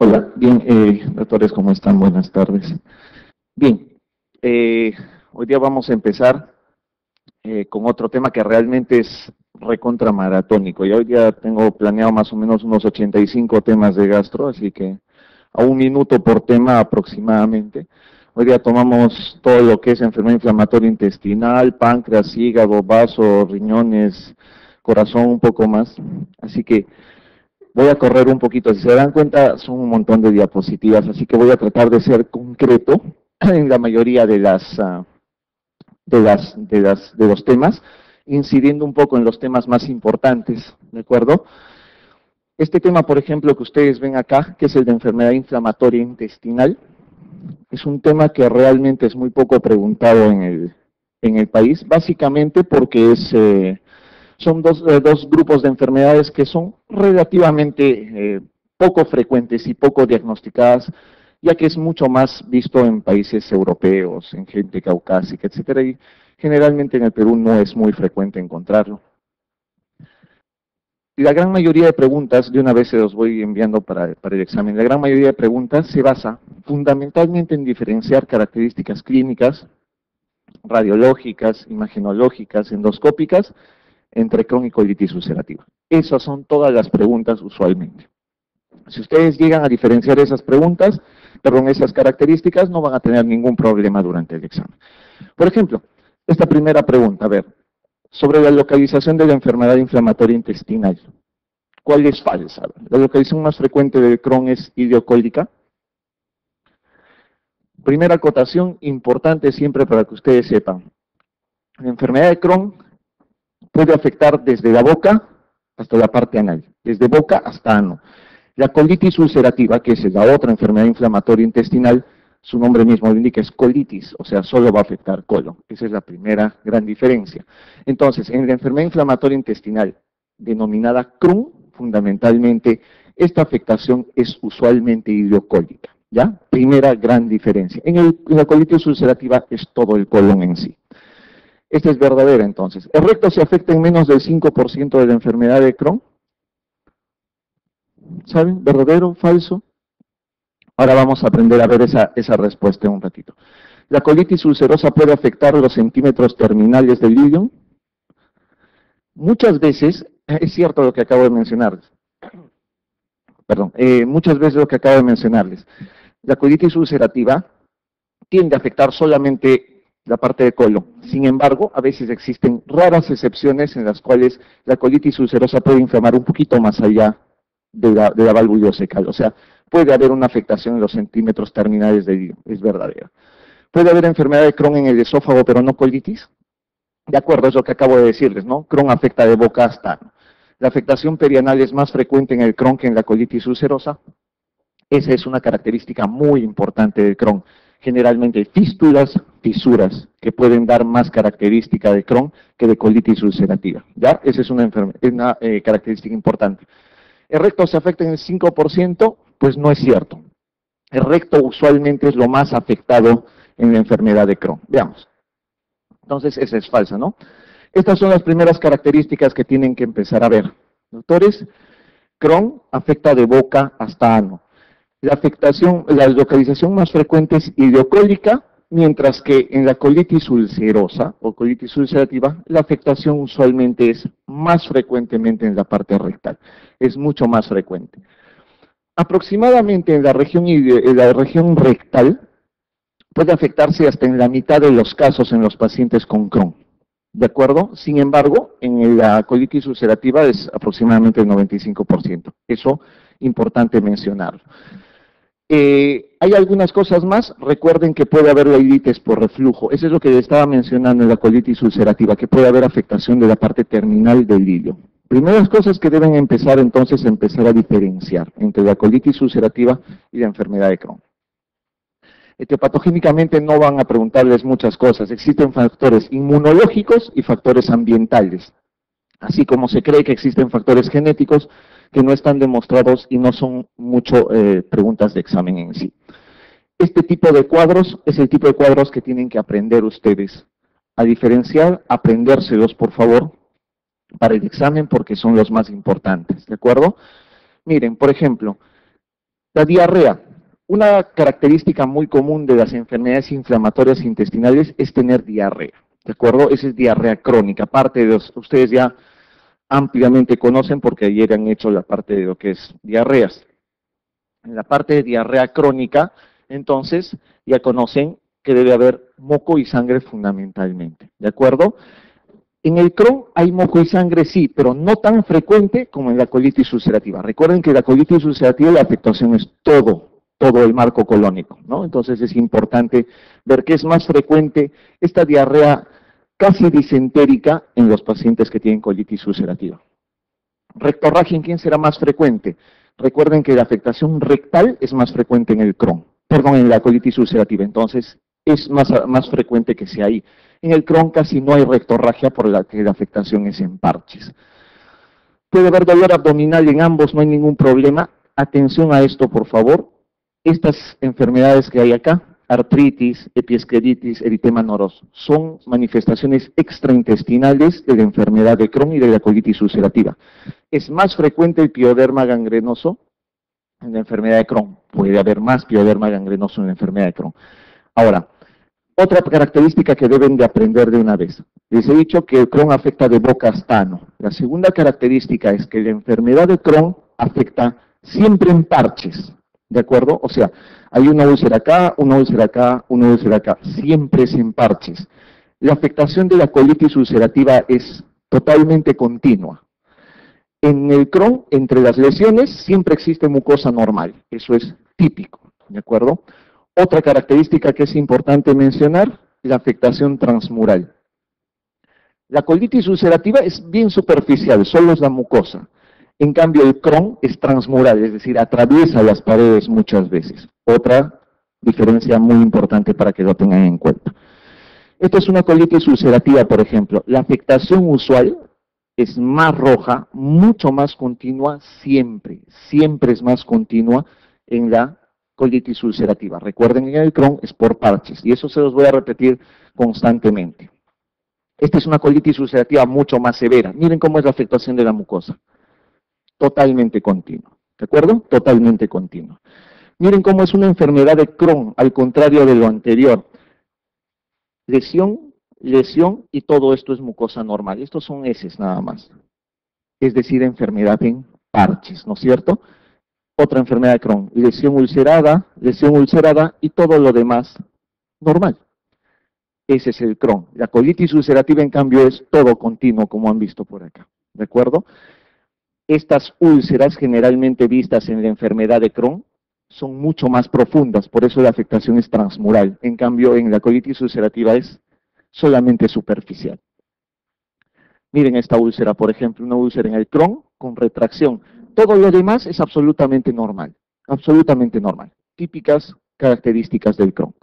Hola, bien, doctores, ¿cómo están? Buenas tardes. Bien, hoy día vamos a empezar con otro tema que realmente es recontra maratónico. Y hoy día tengo planeado más o menos unos 85 temas de gastro, así que a un minuto por tema aproximadamente. Hoy día tomamos todo lo que es enfermedad inflamatoria intestinal, páncreas, hígado, vaso, riñones, corazón, un poco más. Así que voy a correr un poquito, si se dan cuenta son un montón de diapositivas, así que voy a tratar de ser concreto en la mayoría de los temas, incidiendo un poco en los temas más importantes, ¿de acuerdo? Este tema, por ejemplo, que ustedes ven acá, que es el de enfermedad inflamatoria intestinal, es un tema que realmente es muy poco preguntado en el país, básicamente porque son dos grupos de enfermedades que son relativamente poco frecuentes y poco diagnosticadas, ya que es mucho más visto en países europeos, en gente caucásica, etcétera, y generalmente en el Perú no es muy frecuente encontrarlo. La gran mayoría de preguntas, de una vez se los voy enviando para el examen, la gran mayoría de preguntas se basa fundamentalmente en diferenciar características clínicas, radiológicas, imagenológicas, endoscópicas, entre Crohn y colitis ulcerativa. Esas son todas las preguntas usualmente. Si ustedes llegan a diferenciar esas preguntas, perdón, esas características, no van a tener ningún problema durante el examen. Por ejemplo, esta primera pregunta, a ver, sobre la localización de la enfermedad inflamatoria intestinal. ¿Cuál es falsa? La localización más frecuente de Crohn es ileocólica. Primera acotación importante siempre para que ustedes sepan. La enfermedad de Crohn puede afectar desde la boca hasta la parte anal, desde boca hasta ano. La colitis ulcerativa, que es la otra enfermedad inflamatoria intestinal, su nombre mismo lo indica, es colitis, o sea, solo va a afectar colon. Esa es la primera gran diferencia. Entonces, en la enfermedad inflamatoria intestinal, denominada Crohn, fundamentalmente, esta afectación es usualmente ileocólica, ¿ya? Primera gran diferencia. En la colitis ulcerativa es todo el colon en sí. Esta es verdadera, entonces. ¿El recto se afecta en menos del 5% de la enfermedad de Crohn? ¿Saben? ¿Verdadero? ¿Falso? Ahora vamos a aprender a ver esa respuesta en un ratito. ¿La colitis ulcerosa puede afectar los centímetros terminales del ileum? Muchas veces, es cierto lo que acabo de mencionarles, perdón, muchas veces lo que acabo de mencionarles, la colitis ulcerativa tiende a afectar solamente la parte de colon. Sin embargo, a veces existen raras excepciones en las cuales la colitis ulcerosa puede inflamar un poquito más allá de la válvula ileocecal. O sea, puede haber una afectación en los centímetros terminales del ileum, es verdadera. Puede haber enfermedad de Crohn en el esófago, pero no colitis. De acuerdo, es lo que acabo de decirles, ¿no? Crohn afecta de boca hasta ano. La afectación perianal es más frecuente en el Crohn que en la colitis ulcerosa. Esa es una característica muy importante del Crohn. Generalmente fístulas, fisuras, que pueden dar más característica de Crohn que de colitis ulcerativa. ¿Ya? Esa es una característica importante. ¿El recto se afecta en el 5%? Pues no es cierto. El recto usualmente es lo más afectado en la enfermedad de Crohn. Veamos. Entonces, esa es falsa, ¿no? Estas son las primeras características que tienen que empezar a ver. Doctores, Crohn afecta de boca hasta ano. La localización más frecuente es ileocólica, mientras que en la colitis ulcerosa o colitis ulcerativa, la afectación usualmente es más frecuentemente en la parte rectal, es mucho más frecuente. Aproximadamente en la región rectal puede afectarse hasta en la mitad de los casos en los pacientes con Crohn, ¿de acuerdo? Sin embargo, en la colitis ulcerativa es aproximadamente el 95%, eso importante mencionarlo. Hay algunas cosas más, recuerden que puede haber oiditis por reflujo, eso es lo que les estaba mencionando en la colitis ulcerativa, que puede haber afectación de la parte terminal del ileum. Primeras cosas que deben empezar entonces a diferenciar entre la colitis ulcerativa y la enfermedad de Crohn. Etiopatogénicamente no van a preguntarles muchas cosas, existen factores inmunológicos y factores ambientales, así como se cree que existen factores genéticos que no están demostrados y no son mucho preguntas de examen en sí. Este tipo de cuadros es el tipo de cuadros que tienen que aprender ustedes a diferenciar, aprendérselos por favor para el examen porque son los más importantes, ¿de acuerdo? Miren, por ejemplo, La diarrea. Una característica muy común de las enfermedades inflamatorias intestinales es tener diarrea, ¿de acuerdo? Esa es diarrea crónica, parte de ustedes ya ampliamente conocen porque ayer han hecho la parte de lo que es diarreas. En la parte de diarrea crónica, entonces, ya conocen que debe haber moco y sangre fundamentalmente, ¿de acuerdo? En el Crohn hay moco y sangre, sí, pero no tan frecuente como en la colitis ulcerativa. Recuerden que la colitis ulcerativa la afectación es todo el marco colónico, ¿no? Entonces es importante ver que es más frecuente esta diarrea casi disentérica en los pacientes que tienen colitis ulcerativa. Rectorragia, ¿en quién será más frecuente? Recuerden que la afectación rectal es más frecuente en el Crohn, perdón, en la colitis ulcerativa, entonces es más frecuente que sea ahí. En el Crohn casi no hay rectorragia por la que la afectación es en parches. Puede haber dolor abdominal en ambos, no hay ningún problema. Atención a esto, por favor. Estas enfermedades que hay acá, artritis, epiescleritis, eritema noroso, son manifestaciones extraintestinales de la enfermedad de Crohn y de la colitis ulcerativa. Es más frecuente el pioderma gangrenoso en la enfermedad de Crohn. Puede haber más pioderma gangrenoso en la enfermedad de Crohn. Ahora, otra característica que deben de aprender de una vez. Les he dicho que el Crohn afecta de boca hasta ano. La segunda característica es que la enfermedad de Crohn afecta siempre en parches, ¿de acuerdo? O sea, hay una úlcera acá, una úlcera acá, una úlcera acá, siempre es en parches. La afectación de la colitis ulcerativa es totalmente continua. En el Crohn, entre las lesiones, siempre existe mucosa normal, eso es típico, ¿de acuerdo? Otra característica que es importante mencionar, la afectación transmural. La colitis ulcerativa es bien superficial, solo es la mucosa. En cambio, el Crohn es transmural, es decir, atraviesa las paredes muchas veces. Otra diferencia muy importante para que lo tengan en cuenta. Esta es una colitis ulcerativa, por ejemplo. La afectación usual es más roja, mucho más continua, siempre es más continua en la colitis ulcerativa. Recuerden que en el Crohn es por parches, y eso se los voy a repetir constantemente. Esta es una colitis ulcerativa mucho más severa. Miren cómo es la afectación de la mucosa. Totalmente continua, ¿de acuerdo? Totalmente continua. Miren cómo es una enfermedad de Crohn, al contrario de lo anterior. Lesión, y todo esto es mucosa normal. Estos son heces nada más. Es decir, enfermedad en parches, ¿no es cierto? Otra enfermedad de Crohn, lesión ulcerada y todo lo demás normal. Ese es el Crohn. La colitis ulcerativa, en cambio, es todo continuo, como han visto por acá, ¿de acuerdo? Estas úlceras, generalmente vistas en la enfermedad de Crohn, son mucho más profundas, por eso la afectación es transmural. En cambio, en la colitis ulcerativa es solamente superficial. Miren esta úlcera, por ejemplo, una úlcera en el Crohn con retracción. Todo lo demás es absolutamente normal, típicas características del Crohn.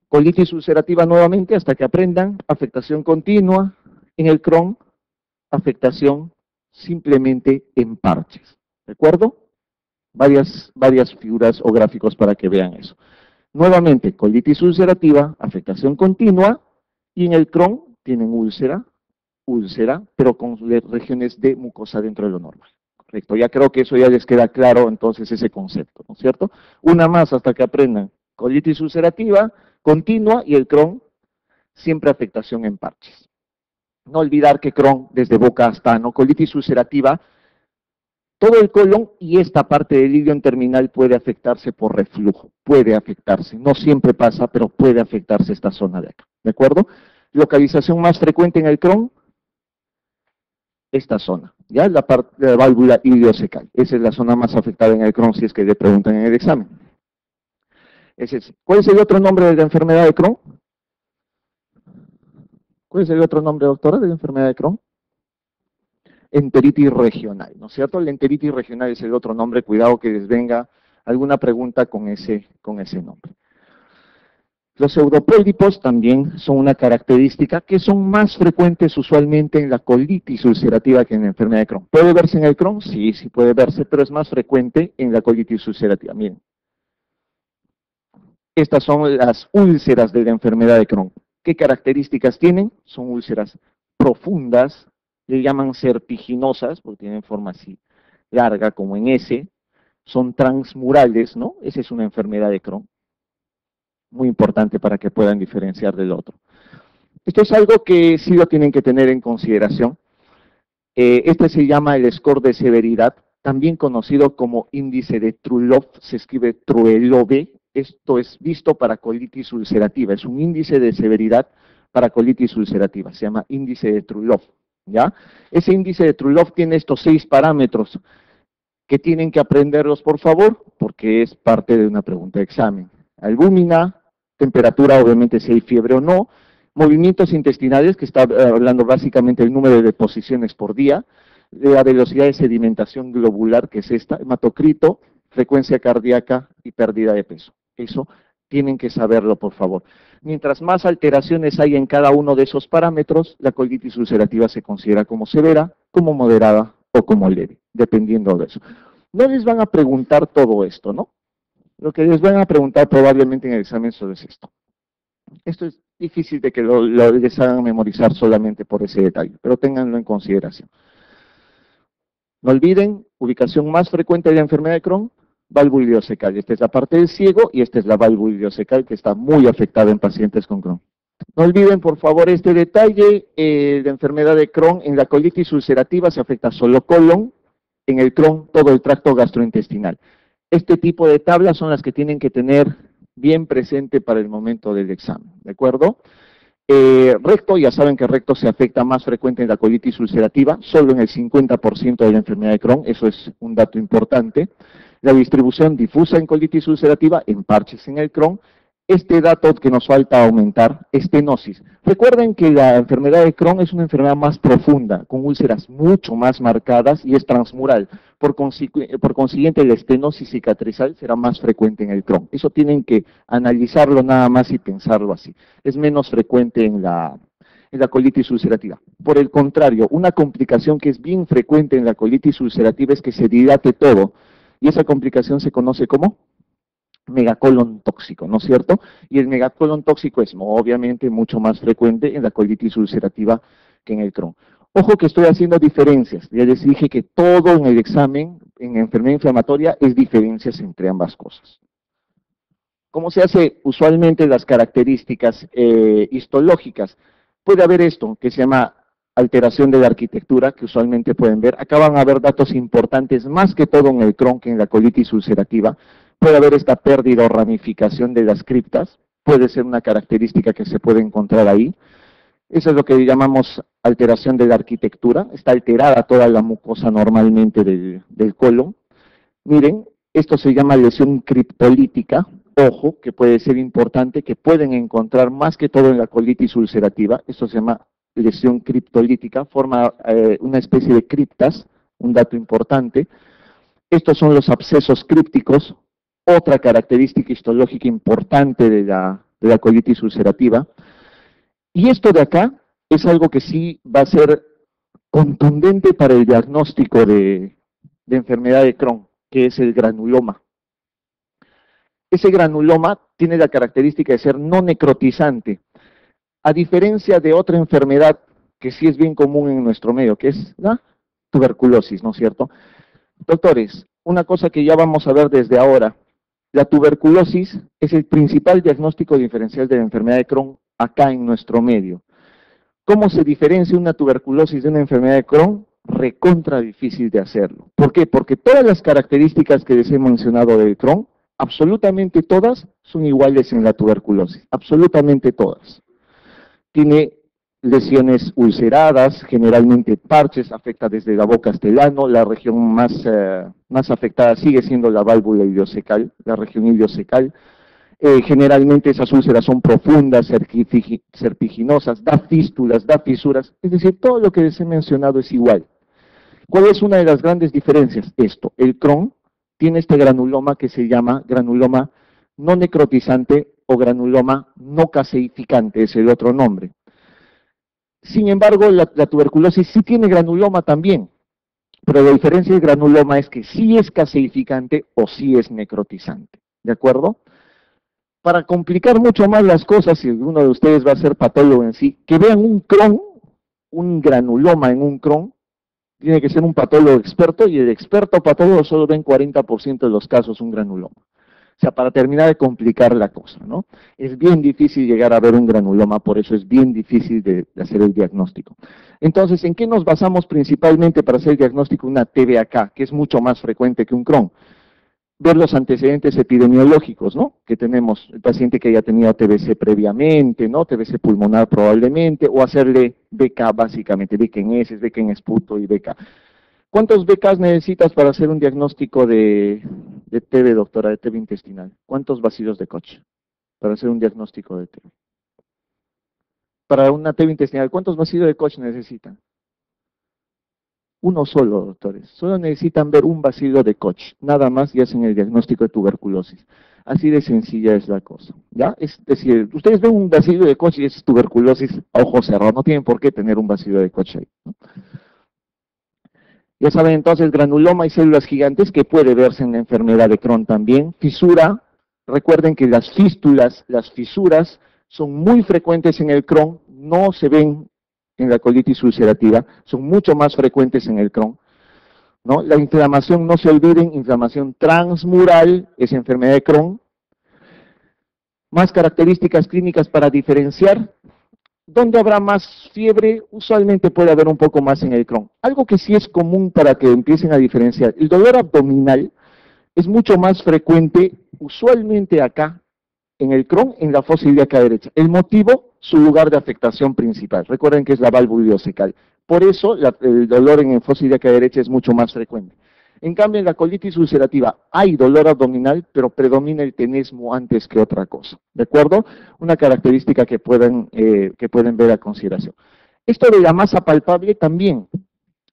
Colitis ulcerativa nuevamente, hasta que aprendan, afectación continua. En el Crohn, afectación simplemente en parches, ¿de acuerdo? Varias figuras o gráficos para que vean eso. Nuevamente, colitis ulcerativa, afectación continua, y en el Crohn tienen úlcera, pero con regiones de mucosa dentro de lo normal. Correcto, ya creo que eso ya les queda claro entonces ese concepto, ¿no es cierto? Una más hasta que aprendan. Colitis ulcerativa, continua, y el Crohn, siempre afectación en parches. No olvidar que Crohn, desde boca hasta ano, colitis ulcerativa, todo el colon y esta parte del ilion terminal puede afectarse por reflujo, puede afectarse, no siempre pasa, pero puede afectarse esta zona de acá, ¿de acuerdo? Localización más frecuente en el Crohn, esta zona, ¿ya? La parte de la válvula iliocecal, esa es la zona más afectada en el Crohn si es que le preguntan en el examen. ¿Cuál es el otro nombre de la enfermedad de Crohn? ¿Cuál es el otro nombre, doctora, de la enfermedad de Crohn? Enteritis regional, ¿no es cierto? La enteritis regional es el otro nombre, cuidado que les venga alguna pregunta con ese nombre. Los pseudopólipos también son una característica que son más frecuentes usualmente en la colitis ulcerativa que en la enfermedad de Crohn. ¿Puede verse en el Crohn? Sí, sí puede verse, pero es más frecuente en la colitis ulcerativa. Miren, estas son las úlceras de la enfermedad de Crohn. ¿Qué características tienen? Son úlceras profundas, le llaman serpiginosas, porque tienen forma así larga como en S, son transmurales, ¿no? Esa es una enfermedad de Crohn, muy importante para que puedan diferenciar del otro. Esto es algo que sí lo tienen que tener en consideración. Este se llama el score de severidad, también conocido como índice de Trulov, se escribe Truelove. Esto es visto para colitis ulcerativa, es un índice de severidad para colitis ulcerativa, se llama índice de Trulov, ¿ya? Ese índice de Trulov tiene estos 6 parámetros que tienen que aprenderlos, por favor, porque es parte de una pregunta de examen. Albúmina, temperatura, obviamente si hay fiebre o no, movimientos intestinales, que está hablando básicamente del número de deposiciones por día, la velocidad de sedimentación globular, que es esta, hematocrito, frecuencia cardíaca y pérdida de peso. Eso tienen que saberlo, por favor. Mientras más alteraciones hay en cada uno de esos parámetros, la colitis ulcerativa se considera como severa, como moderada o como leve, dependiendo de eso. No les van a preguntar todo esto, ¿no? Lo que les van a preguntar probablemente en el examen solo es esto. Esto es difícil de que les hagan memorizar solamente por ese detalle, pero ténganlo en consideración. No olviden, ubicación más frecuente de la enfermedad de Crohn, válvula ileocecal. Esta es la parte del ciego y esta es la válvula ileocecal que está muy afectada en pacientes con Crohn. No olviden, por favor, este detalle, la enfermedad de Crohn en la colitis ulcerativa se afecta solo colon, en el Crohn todo el tracto gastrointestinal. Este tipo de tablas son las que tienen que tener bien presente para el momento del examen, ¿de acuerdo? Recto, ya saben que recto se afecta más frecuente en la colitis ulcerativa, solo en el 50% de la enfermedad de Crohn, eso es un dato importante. La distribución difusa en colitis ulcerativa, en parches en el Crohn. Este dato que nos falta aumentar, estenosis. Recuerden que la enfermedad de Crohn es una enfermedad más profunda, con úlceras mucho más marcadas y es transmural. Por consiguiente, la estenosis cicatrizal será más frecuente en el Crohn. Eso tienen que analizarlo nada más y pensarlo así. Es menos frecuente en la colitis ulcerativa. Por el contrario, una complicación que es bien frecuente en la colitis ulcerativa es que se dilate todo. Y esa complicación se conoce como megacolon tóxico, ¿no es cierto? Y el megacolon tóxico es obviamente mucho más frecuente en la colitis ulcerativa que en el Crohn. Ojo que estoy haciendo diferencias, ya les dije que todo en el examen, en enfermedad inflamatoria, es diferencias entre ambas cosas. ¿Cómo se hace usualmente las características histológicas? Puede haber esto que se llama alteración de la arquitectura, que usualmente pueden ver. Acá van a haber datos importantes, más que todo en el Crohn que en la colitis ulcerativa. Puede haber esta pérdida o ramificación de las criptas, puede ser una característica que se puede encontrar ahí. Eso es lo que llamamos alteración de la arquitectura, está alterada toda la mucosa normalmente del colon. Miren, esto se llama lesión criptolítica, ojo, que puede ser importante, que pueden encontrar más que todo en la colitis ulcerativa, esto se llama lesión criptolítica, forma una especie de criptas, un dato importante. Estos son los abscesos crípticos, otra característica histológica importante de la colitis ulcerativa. Y esto de acá es algo que sí va a ser contundente para el diagnóstico de enfermedad de Crohn, que es el granuloma. Ese granuloma tiene la característica de ser no necrotizante, a diferencia de otra enfermedad que sí es bien común en nuestro medio, que es la tuberculosis, ¿no es cierto? Doctores, una cosa que ya vamos a ver desde ahora, la tuberculosis es el principal diagnóstico diferencial de la enfermedad de Crohn acá en nuestro medio. ¿Cómo se diferencia una tuberculosis de una enfermedad de Crohn? Recontra difícil de hacerlo. ¿Por qué? Porque todas las características que les he mencionado del Crohn, absolutamente todas son iguales en la tuberculosis, absolutamente todas. Tiene lesiones ulceradas, generalmente parches, afecta desde la boca hasta el ano, la región más afectada sigue siendo la válvula ileocecal, la región ileocecal. Generalmente esas úlceras son profundas, serpiginosas, da fístulas, da fisuras, es decir, todo lo que les he mencionado es igual. ¿Cuál es una de las grandes diferencias? Esto, el Crohn tiene este granuloma que se llama granuloma no necrotizante o granuloma no caseificante, es el otro nombre. Sin embargo, la tuberculosis sí tiene granuloma también, pero la diferencia del granuloma es que sí es caseificante o sí es necrotizante, ¿de acuerdo? Para complicar mucho más las cosas, si uno de ustedes va a ser patólogo en sí, que vean un Crohn, un granuloma en un Crohn, Tiene que ser un patólogo experto y el experto patólogo solo ve en 40% de los casos un granuloma. O sea, para terminar de complicar la cosa, ¿no? Es bien difícil llegar a ver un granuloma, por eso es bien difícil de hacer el diagnóstico. Entonces, ¿en qué nos basamos principalmente para hacer el diagnóstico de una TBAK, que es mucho más frecuente que un Crohn? Ver los antecedentes epidemiológicos, ¿no? Que tenemos, el paciente que haya tenido TBC previamente, ¿no? TBC pulmonar probablemente, o hacerle BK básicamente, BK en heces, BK en esputo y BK. ¿Cuántos BKs necesitas para hacer un diagnóstico de TB, doctora, de TB intestinal? ¿Cuántos bacillos de Koch para hacer un diagnóstico de TB? Para una TB intestinal, ¿cuántos bacillos de Koch necesitan? Uno solo, doctores. Solo necesitan ver un bacilo de Koch, nada más, y hacen el diagnóstico de tuberculosis. Así de sencilla es la cosa, ¿ya? Es decir, ustedes ven un bacilo de Koch y es tuberculosis a ojo cerrado, no tienen por qué tener un bacilo de Koch ahí, ¿no? Ya saben entonces, granuloma y células gigantes, que puede verse en la enfermedad de Crohn también. Fisura, recuerden que las fístulas, las fisuras, son muy frecuentes en el Crohn, no se ven en la colitis ulcerativa, son mucho más frecuentes en el Crohn, ¿no? La inflamación, no se olviden, inflamación transmural es enfermedad de Crohn. Más características clínicas para diferenciar. ¿Dónde habrá más fiebre? Usualmente puede haber un poco más en el Crohn. Algo que sí es común para que empiecen a diferenciar, el dolor abdominal es mucho más frecuente usualmente acá, en el Crohn, en la fosa ilíaca derecha. El motivo, su lugar de afectación principal. Recuerden que es la válvula ileocecal. Por eso el dolor en la fosa ilíaca derecha es mucho más frecuente. En cambio, en la colitis ulcerativa hay dolor abdominal, pero predomina el tenesmo antes que otra cosa. ¿De acuerdo? Una característica que pueden ver a consideración. Esto de la masa palpable también.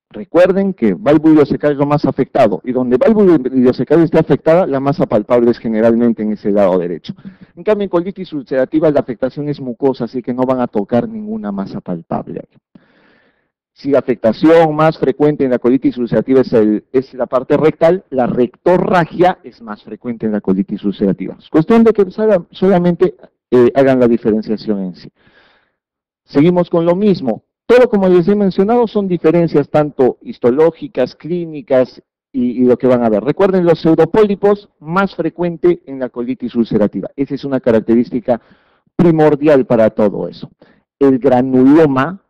Recuerden que válvula ileocecal es lo más afectado, y donde válvula ileocecal esté afectada, la masa palpable es generalmente en ese lado derecho. En cambio, en colitis ulcerativa la afectación es mucosa, así que no van a tocar ninguna masa palpable ahí. Si la afectación más frecuente en la colitis ulcerativa es la parte rectal, la rectorragia es más frecuente en la colitis ulcerativa. Es cuestión de que solamente hagan la diferenciación en sí. Seguimos con lo mismo. Todo, como les he mencionado, son diferencias tanto histológicas, clínicas y lo que van a ver. Recuerden, los pseudopólipos, más frecuente en la colitis ulcerativa. Esa es una característica primordial para todo eso. El granuloma,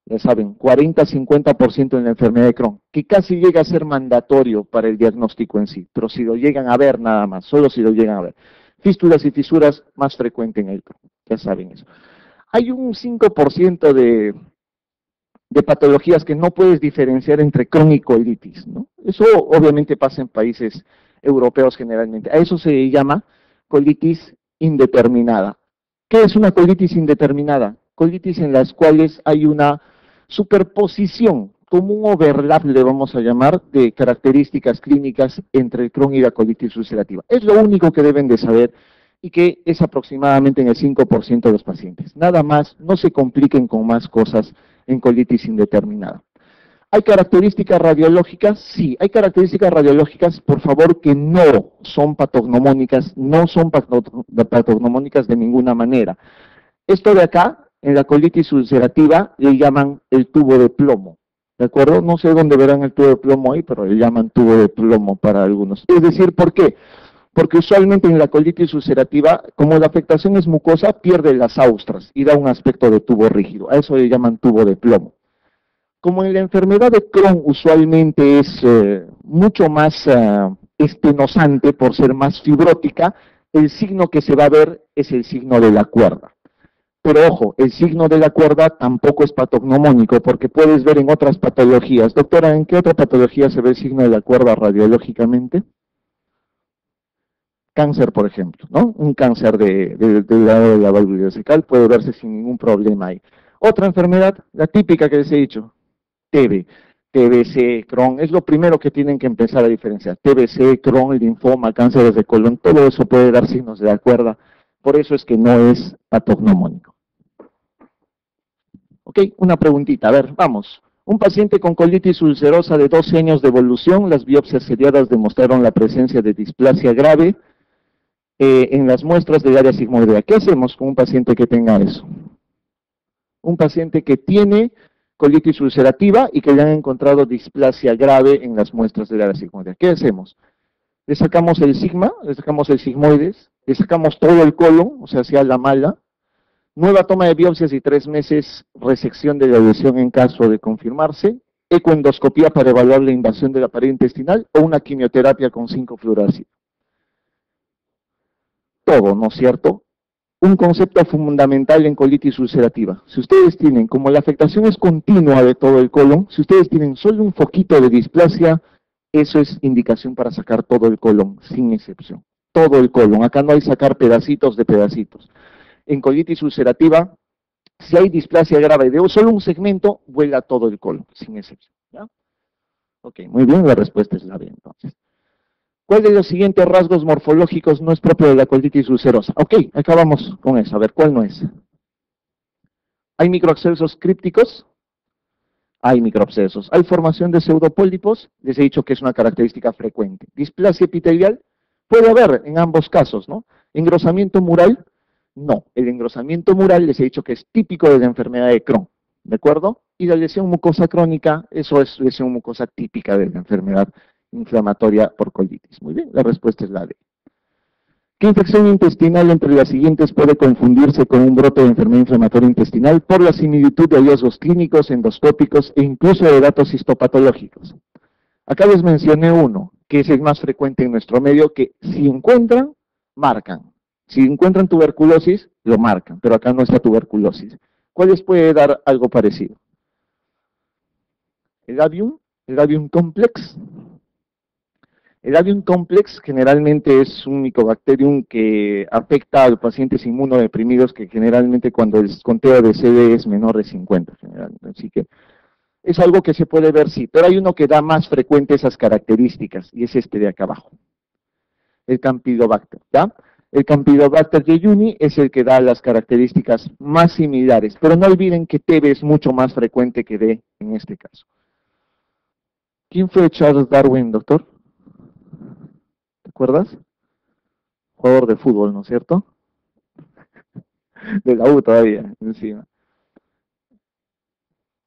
ya saben, 40-50% en la enfermedad de Crohn, que casi llega a ser mandatorio para el diagnóstico en sí, pero si lo llegan a ver nada más, solo si lo llegan a ver. Fístulas y fisuras, más frecuente en el Crohn, ya saben eso. Hay un 5% de patologías que no puedes diferenciar entre Crohn y colitis, ¿no? Eso obviamente pasa en países europeos generalmente. A eso se llama colitis indeterminada. ¿Qué es una colitis indeterminada? Colitis en las cuales hay una superposición, como un overlap le vamos a llamar, de características clínicas entre el Crohn y la colitis ulcerativa. Es lo único que deben de saber y que es aproximadamente en el 5% de los pacientes. Nada más, no se compliquen con más cosas en colitis indeterminada. ¿Hay características radiológicas? Sí, hay características radiológicas, por favor, que no son patognomónicas, no son patognomónicas de ninguna manera. Esto de acá, en la colitis ulcerativa, le llaman el tubo de plomo, ¿de acuerdo? No sé dónde verán el tubo de plomo ahí, pero le llaman tubo de plomo para algunos. Es decir, ¿por qué? Porque usualmente en la colitis ulcerativa, como la afectación es mucosa, pierde las austras y da un aspecto de tubo rígido. A eso le llaman tubo de plomo. Como en la enfermedad de Crohn usualmente es mucho más estenosante por ser más fibrótica, el signo que se va a ver es el signo de la cuerda. Pero ojo, el signo de la cuerda tampoco es patognomónico, porque puedes ver en otras patologías. Doctora, ¿en qué otra patología se ve el signo de la cuerda radiológicamente? Cáncer, por ejemplo, ¿no? Un cáncer del lado de la válvula ileocecal puede verse sin ningún problema ahí. Otra enfermedad, la típica que les he dicho, TB, TBC, Crohn, es lo primero que tienen que empezar a diferenciar. TBC, Crohn, linfoma, cánceres de colon, todo eso puede dar signos de la cuerda, por eso es que no es patognomónico. Ok, una preguntita, a ver, vamos. Un paciente con colitis ulcerosa de 12 años de evolución, las biopsias seriadas demostraron la presencia de displasia grave en las muestras del área sigmoidea. ¿Qué hacemos con un paciente que tenga eso? Un paciente que tiene colitis ulcerativa y que le han encontrado displasia grave en las muestras de la sigmoidea. ¿Qué hacemos? Le sacamos el sigma, le sacamos el sigmoides, le sacamos todo el colon, o sea, hacia la mala, nueva toma de biopsias y 3 meses resección de la lesión en caso de confirmarse, ecoendoscopía para evaluar la invasión de la pared intestinal o una quimioterapia con 5-fluorácido. Todo, ¿no es cierto? Un concepto fundamental en colitis ulcerativa. Si ustedes tienen, como la afectación es continua de todo el colon, si ustedes tienen solo un foquito de displasia, eso es indicación para sacar todo el colon, sin excepción. Todo el colon. Acá no hay sacar pedacitos de pedacitos. En colitis ulcerativa, si hay displasia grave de solo un segmento, vuela todo el colon, sin excepción. ¿Ya? Ok, muy bien, la respuesta es la B entonces. ¿Cuál de los siguientes rasgos morfológicos no es propio de la colitis ulcerosa? Ok, acá vamos con eso, a ver, ¿cuál no es? ¿Hay microabscesos crípticos? Hay microabscesos. ¿Hay formación de pseudopólipos? Les he dicho que es una característica frecuente. ¿Displasia epitelial? Puede haber en ambos casos, ¿no? ¿Engrosamiento mural? No, el engrosamiento mural les he dicho que es típico de la enfermedad de Crohn, ¿de acuerdo? Y la lesión mucosa crónica, eso es lesión mucosa típica de la enfermedad inflamatoria por colitis. Muy bien, la respuesta es la D. ¿Qué infección intestinal entre las siguientes puede confundirse con un brote de enfermedad inflamatoria intestinal por la similitud de hallazgos clínicos, endoscópicos e incluso de datos histopatológicos? Acá les mencioné uno, que es el más frecuente en nuestro medio, que si encuentran, marcan. Si encuentran tuberculosis, lo marcan, pero acá no está tuberculosis. ¿Cuál les puede dar algo parecido? El Avium complex. El Avium complex generalmente es un Mycobacterium que afecta a los pacientes inmunodeprimidos, que generalmente cuando el conteo de CD es menor de 50, generalmente. Así que es algo que se puede ver, sí, pero hay uno que da más frecuente esas características, y es este de acá abajo, el Campylobacter, ¿ya? El Campylobacter jejuni es el que da las características más similares, pero no olviden que TB es mucho más frecuente que D en este caso. ¿Quién fue Charles Darwin, doctor? ¿Te acuerdas? Jugador de fútbol, ¿no es cierto? De la U todavía, encima.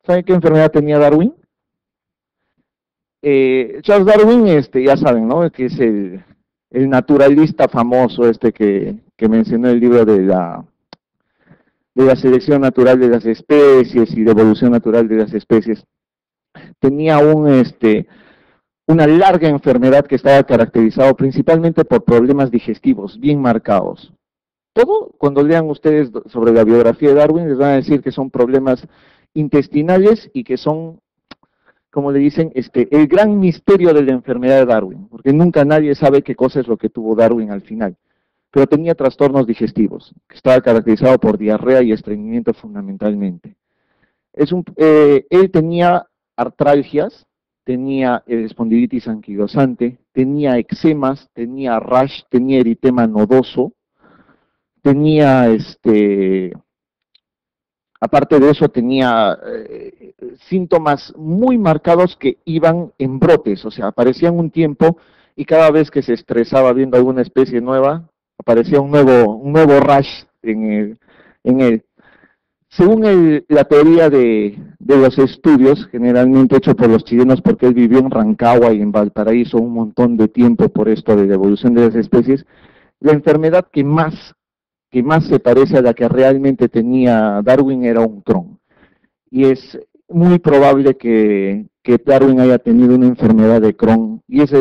¿Saben qué enfermedad tenía Darwin? Charles Darwin, ya saben, ¿no? Que es el naturalista famoso que mencionó el libro de la selección natural de las especies y de evolución natural de las especies. Tenía una larga enfermedad que estaba caracterizado principalmente por problemas digestivos bien marcados. Todo, cuando lean ustedes sobre la biografía de Darwin, les van a decir que son problemas intestinales y que son, como le dicen, el gran misterio de la enfermedad de Darwin, porque nunca nadie sabe qué cosa es lo que tuvo Darwin al final. Pero tenía trastornos digestivos, que estaba caracterizado por diarrea y estreñimiento fundamentalmente. Él tenía artralgias, tenía espondilitis anquilosante, tenía eczemas, tenía rash, tenía eritema nodoso, tenía, aparte de eso, tenía síntomas muy marcados que iban en brotes, o sea, aparecían un tiempo y cada vez que se estresaba viendo alguna especie nueva, aparecía un nuevo rash en él. Según la teoría de los estudios, generalmente hecho por los chilenos, porque él vivió en Rancagua y en Valparaíso un montón de tiempo por esto de la evolución de las especies, la enfermedad que más se parece a la que realmente tenía Darwin era un Crohn. Y es muy probable que Darwin haya tenido una enfermedad de Crohn, y es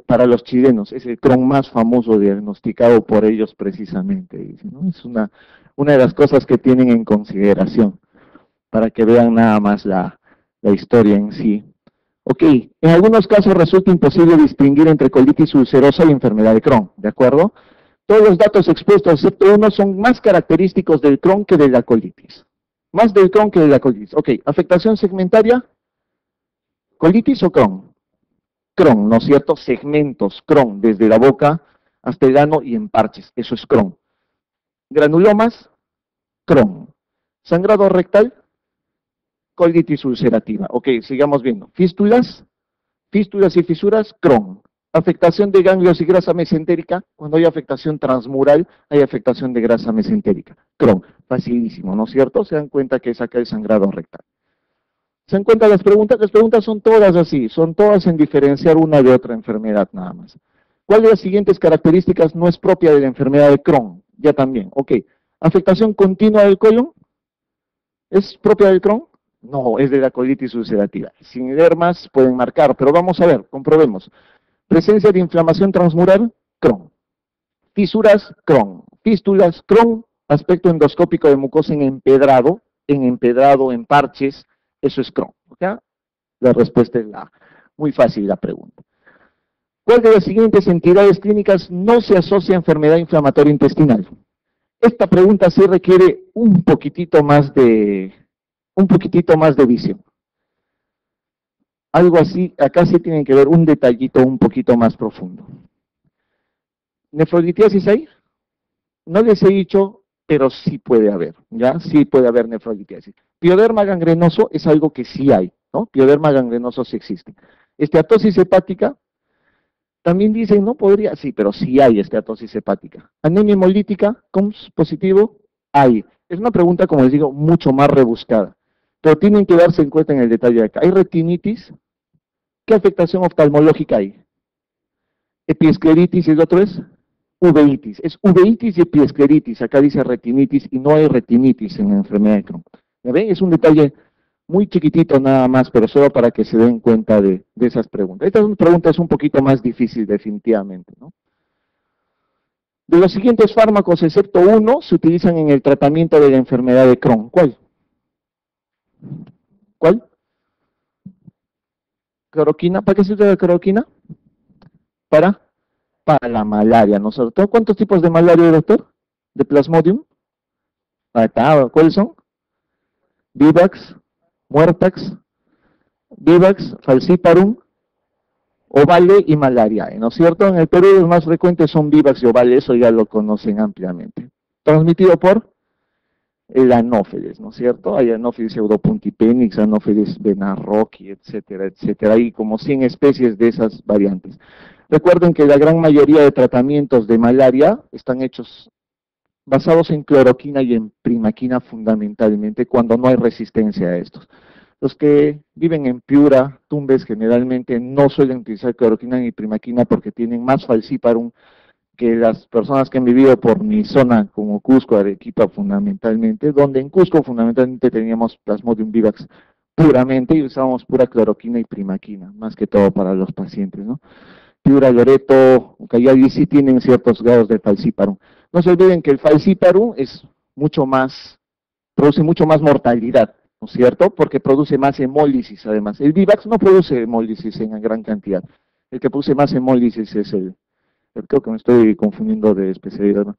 para los chilenos, es el Crohn más famoso diagnosticado por ellos precisamente, ¿no? Es una de las cosas que tienen en consideración, para que vean nada más la historia en sí. Ok, en algunos casos resulta imposible distinguir entre colitis ulcerosa y enfermedad de Crohn, ¿de acuerdo? Todos los datos expuestos, excepto uno, son más característicos del Crohn que de la colitis. Más del Crohn que de la colitis. Ok, afectación segmentaria, colitis o Crohn. Crohn, ¿no es cierto? Segmentos, Crohn, desde la boca hasta el ano y en parches, eso es Crohn. Granulomas, Crohn. Sangrado rectal, colitis ulcerativa. Ok, sigamos viendo. Fístulas y fisuras, Crohn. Afectación de ganglios y grasa mesentérica, cuando hay afectación transmural, hay afectación de grasa mesentérica. Crohn, facilísimo, ¿no es cierto? Se dan cuenta que es acá el sangrado rectal. ¿Se dan cuenta las preguntas? Las preguntas son todas así, son todas en diferenciar una de otra enfermedad nada más. ¿Cuál de las siguientes características no es propia de la enfermedad de Crohn? Ya también, ok. ¿Afectación continua del colon? ¿Es propia del Crohn? No, es de la colitis ulcerativa. Sin leer más pueden marcar, pero vamos a ver, comprobemos. Presencia de inflamación transmural, Crohn. Fisuras, Crohn. Fístulas, Crohn. Aspecto endoscópico de mucosa en empedrado, en parches, eso es Crohn. ¿Okay? La respuesta es la muy fácil la pregunta. ¿Cuál de las siguientes entidades clínicas no se asocia a enfermedad inflamatoria intestinal? Esta pregunta sí requiere un poquitito más de visión. Algo así, acá sí tienen que ver un detallito un poquito más profundo. ¿Nefrolitiasis hay? No les he dicho, pero sí puede haber, ¿ya? Sí puede haber nefrolitiasis. Pioderma gangrenoso es algo que sí hay, ¿no? Pioderma gangrenoso sí existe. Esteatosis hepática, también dicen, no podría, sí, pero sí hay esteatosis hepática. Anemia hemolítica, COMS positivo, hay. Es una pregunta, como les digo, mucho más rebuscada, pero tienen que darse en cuenta en el detalle de acá. ¿Hay retinitis? ¿Qué afectación oftalmológica hay? Epiescleritis y el otro es uveitis. Es uveitis y epiescleritis. Acá dice retinitis y no hay retinitis en la enfermedad de Crohn. ¿Ya ven? Es un detalle muy chiquitito nada más, pero solo para que se den cuenta de esas preguntas. Esta pregunta es un poquito más difícil definitivamente, ¿no? De los siguientes fármacos, excepto uno, se utilizan en el tratamiento de la enfermedad de Crohn. ¿Cuál? ¿Cuál? Cloroquina. ¿Para qué se usa la cloroquina? Para la malaria, ¿no? Sobre todo, ¿cuántos tipos de malaria, doctor? ¿De Plasmodium? ¿Cuáles son? Vivax, Muertax, Vivax, Falciparum, Ovale y malaria, ¿no es cierto? En el Perú los más frecuentes son Vivax y Ovale, eso ya lo conocen ampliamente. Transmitido por el Anófeles, ¿no es cierto? Hay Anófeles pseudopuntipenix, Anófeles benarroqui, etcétera, etcétera. Hay como 100 especies de esas variantes. Recuerden que la gran mayoría de tratamientos de malaria están hechos basados en cloroquina y en primaquina fundamentalmente, cuando no hay resistencia a estos. Los que viven en Piura, Tumbes, generalmente no suelen utilizar cloroquina ni primaquina porque tienen más falciparum que las personas que han vivido por mi zona, como Cusco, Arequipa fundamentalmente, donde en Cusco fundamentalmente teníamos Plasmodium vivax puramente y usábamos pura cloroquina y primaquina, más que todo para los pacientes, ¿no? Piura, Loreto, Ucayali sí tienen ciertos grados de falciparum. No se olviden que el falciparum es produce mucho más mortalidad, ¿no es cierto? Porque produce más hemólisis además. El Vivax no produce hemólisis en gran cantidad. El que produce más hemólisis es creo que me estoy confundiendo de especialidad, ¿no?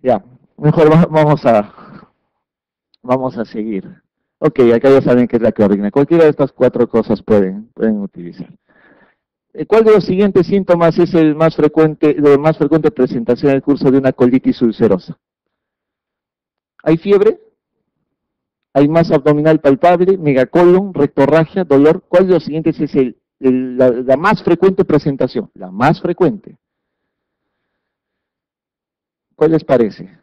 Ya, mejor vamos a seguir. Ok, acá ya saben qué es la cloroquina. Cualquiera de estas cuatro cosas pueden utilizar. ¿Cuál de los siguientes síntomas es el más frecuente, de más frecuente presentación en el curso de una colitis ulcerosa? ¿Hay fiebre? ¿Hay masa abdominal palpable, megacolon, rectorragia, dolor? ¿Cuál de los siguientes es la más frecuente presentación? La más frecuente. ¿Cuál les parece?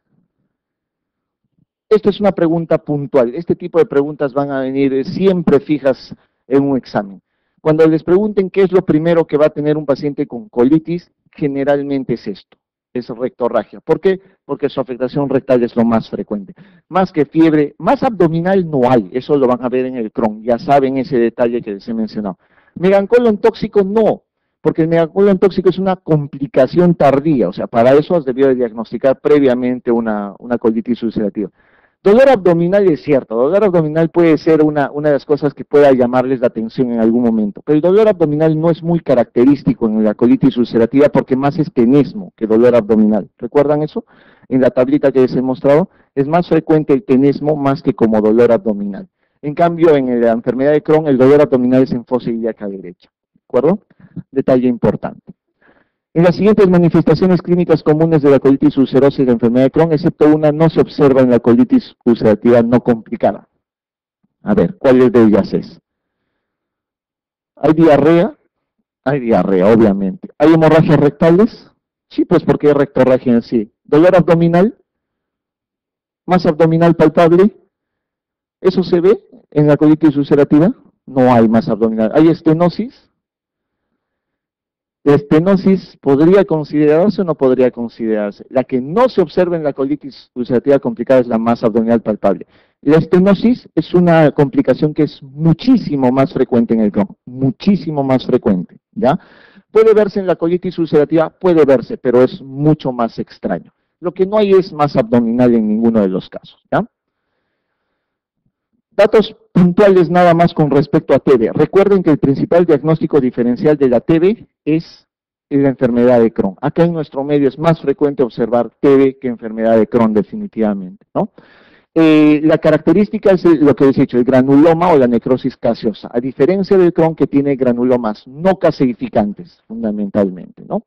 Esta es una pregunta puntual. Este tipo de preguntas van a venir siempre fijas en un examen. Cuando les pregunten qué es lo primero que va a tener un paciente con colitis, generalmente es esto, es rectorragia. ¿Por qué? Porque su afectación rectal es lo más frecuente. Más que fiebre, más abdominal no hay, eso lo van a ver en el Crohn, ya saben ese detalle que les he mencionado. Megacolon tóxico no, porque el megacolon tóxico es una complicación tardía, o sea, para eso has debido diagnosticar previamente una colitis ulcerativa. Dolor abdominal es cierto, dolor abdominal puede ser una de las cosas que pueda llamarles la atención en algún momento, pero el dolor abdominal no es muy característico en la colitis ulcerativa porque más es tenesmo que dolor abdominal. ¿Recuerdan eso? En la tablita que les he mostrado, es más frecuente el tenesmo más que como dolor abdominal. En cambio, en la enfermedad de Crohn, el dolor abdominal es en fosa ilíaca derecha. ¿De acuerdo? Detalle importante. En las siguientes manifestaciones clínicas comunes de la colitis ulcerosa y la enfermedad de Crohn, excepto una, no se observa en la colitis ulcerativa no complicada. A ver, ¿cuál de ellas es? ¿Hay diarrea? Hay diarrea, obviamente. ¿Hay hemorragias rectales? Sí, pues porque hay rectorragia en sí. ¿Dolor abdominal? ¿Masa abdominal palpable? ¿Eso se ve en la colitis ulcerativa? No hay masa abdominal. ¿Hay estenosis? La estenosis podría considerarse o no podría considerarse. La que no se observa en la colitis ulcerativa complicada es la masa abdominal palpable. La estenosis es una complicación que es muchísimo más frecuente en el Crohn, muchísimo más frecuente, ¿ya? Puede verse en la colitis ulcerativa, puede verse, pero es mucho más extraño. Lo que no hay es masa abdominal en ninguno de los casos, ¿ya? Datos puntuales nada más con respecto a TB. Recuerden que el principal diagnóstico diferencial de la TB es la enfermedad de Crohn. Acá en nuestro medio es más frecuente observar TB que enfermedad de Crohn definitivamente, ¿no? La característica es lo que les he dicho, el granuloma o la necrosis caseosa, a diferencia del Crohn que tiene granulomas no caseificantes, fundamentalmente, ¿no?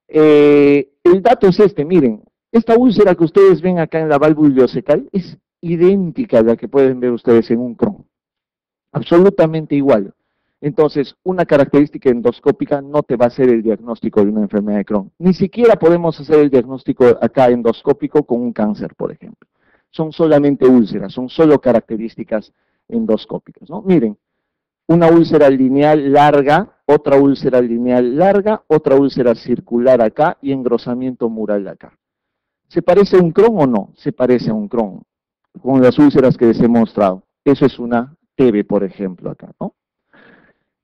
El dato es este, miren, esta úlcera que ustedes ven acá en la válvula ileocecal es idéntica a la que pueden ver ustedes en un Crohn, absolutamente igual. Entonces, una característica endoscópica no te va a hacer el diagnóstico de una enfermedad de Crohn. Ni siquiera podemos hacer el diagnóstico acá endoscópico con un cáncer, por ejemplo. Son solamente úlceras, son solo características endoscópicas, ¿no? Miren, una úlcera lineal larga, otra úlcera lineal larga, otra úlcera circular acá y engrosamiento mural acá. ¿Se parece a un Crohn o no? Se parece a un Crohn, con las úlceras que les he mostrado. Eso es una TB, por ejemplo, acá, ¿no?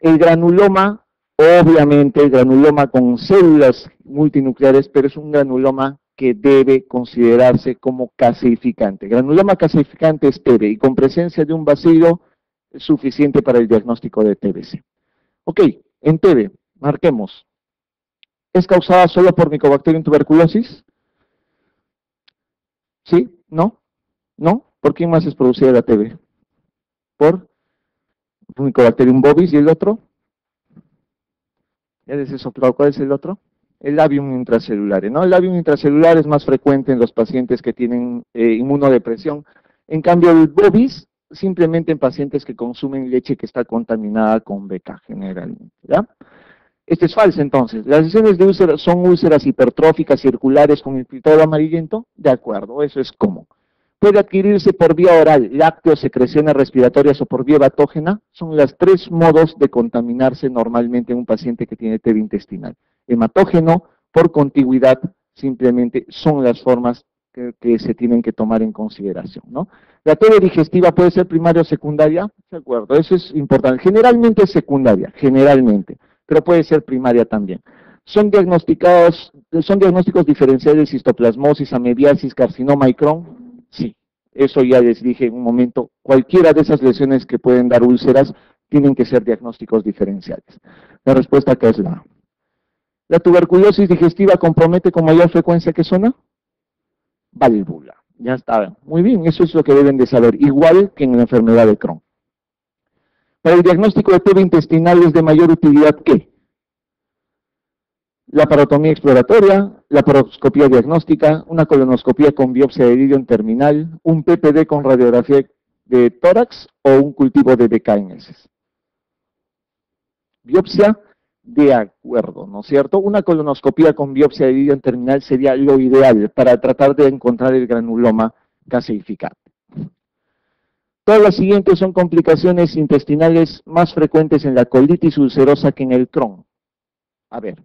El granuloma, obviamente, el granuloma con células multinucleares, pero es un granuloma que debe considerarse como caseificante. Granuloma caseificante es TB y con presencia de un bacilo es suficiente para el diagnóstico de TBC. Ok, en TB, marquemos. ¿Es causada solo por Mycobacterium tuberculosis? ¿Sí? ¿No? ¿No? ¿Por quién más es producida la TB? ¿Por Mycobacterium bovis y el otro? Ya les he soplado, ¿cuál es el otro? El labium intracelular, ¿no? El labium intracelular es más frecuente en los pacientes que tienen inmunodepresión. En cambio, el bovis, simplemente en pacientes que consumen leche que está contaminada con BK generalmente, ¿ya? Este es falso, entonces. ¿Las lesiones de úlceras son úlceras hipertróficas circulares con infiltrado amarillento? De acuerdo, eso es común. Puede adquirirse por vía oral, lácteos, secreciones respiratorias o por vía hepatógena. Son los tres modos de contaminarse normalmente en un paciente que tiene TB intestinal. Hematógeno, por contigüidad, simplemente son las formas que se tienen que tomar en consideración, ¿no? La TB digestiva puede ser primaria o secundaria, de acuerdo, eso es importante. Generalmente es secundaria, generalmente, pero puede ser primaria también. Son diagnósticos diferenciales de histoplasmosis, amebiasis, carcinoma y Crohn. Sí, eso ya les dije en un momento, cualquiera de esas lesiones que pueden dar úlceras tienen que ser diagnósticos diferenciales. La respuesta acá es la A. ¿La tuberculosis digestiva compromete con mayor frecuencia qué zona? Válvula. Ya está. Muy bien, eso es lo que deben de saber, igual que en la enfermedad de Crohn. Para el diagnóstico de TB intestinal es de mayor utilidad ¿qué? La parotomía exploratoria, la paroscopía diagnóstica, una colonoscopía con biopsia de ilion terminal, un PPD con radiografía de tórax o un cultivo de BK en heces. Biopsia, de acuerdo, ¿no es cierto? Una colonoscopía con biopsia de ilion terminal sería lo ideal para tratar de encontrar el granuloma caseificante. Todas las siguientes son complicaciones intestinales más frecuentes en la colitis ulcerosa que en el Crohn. A ver.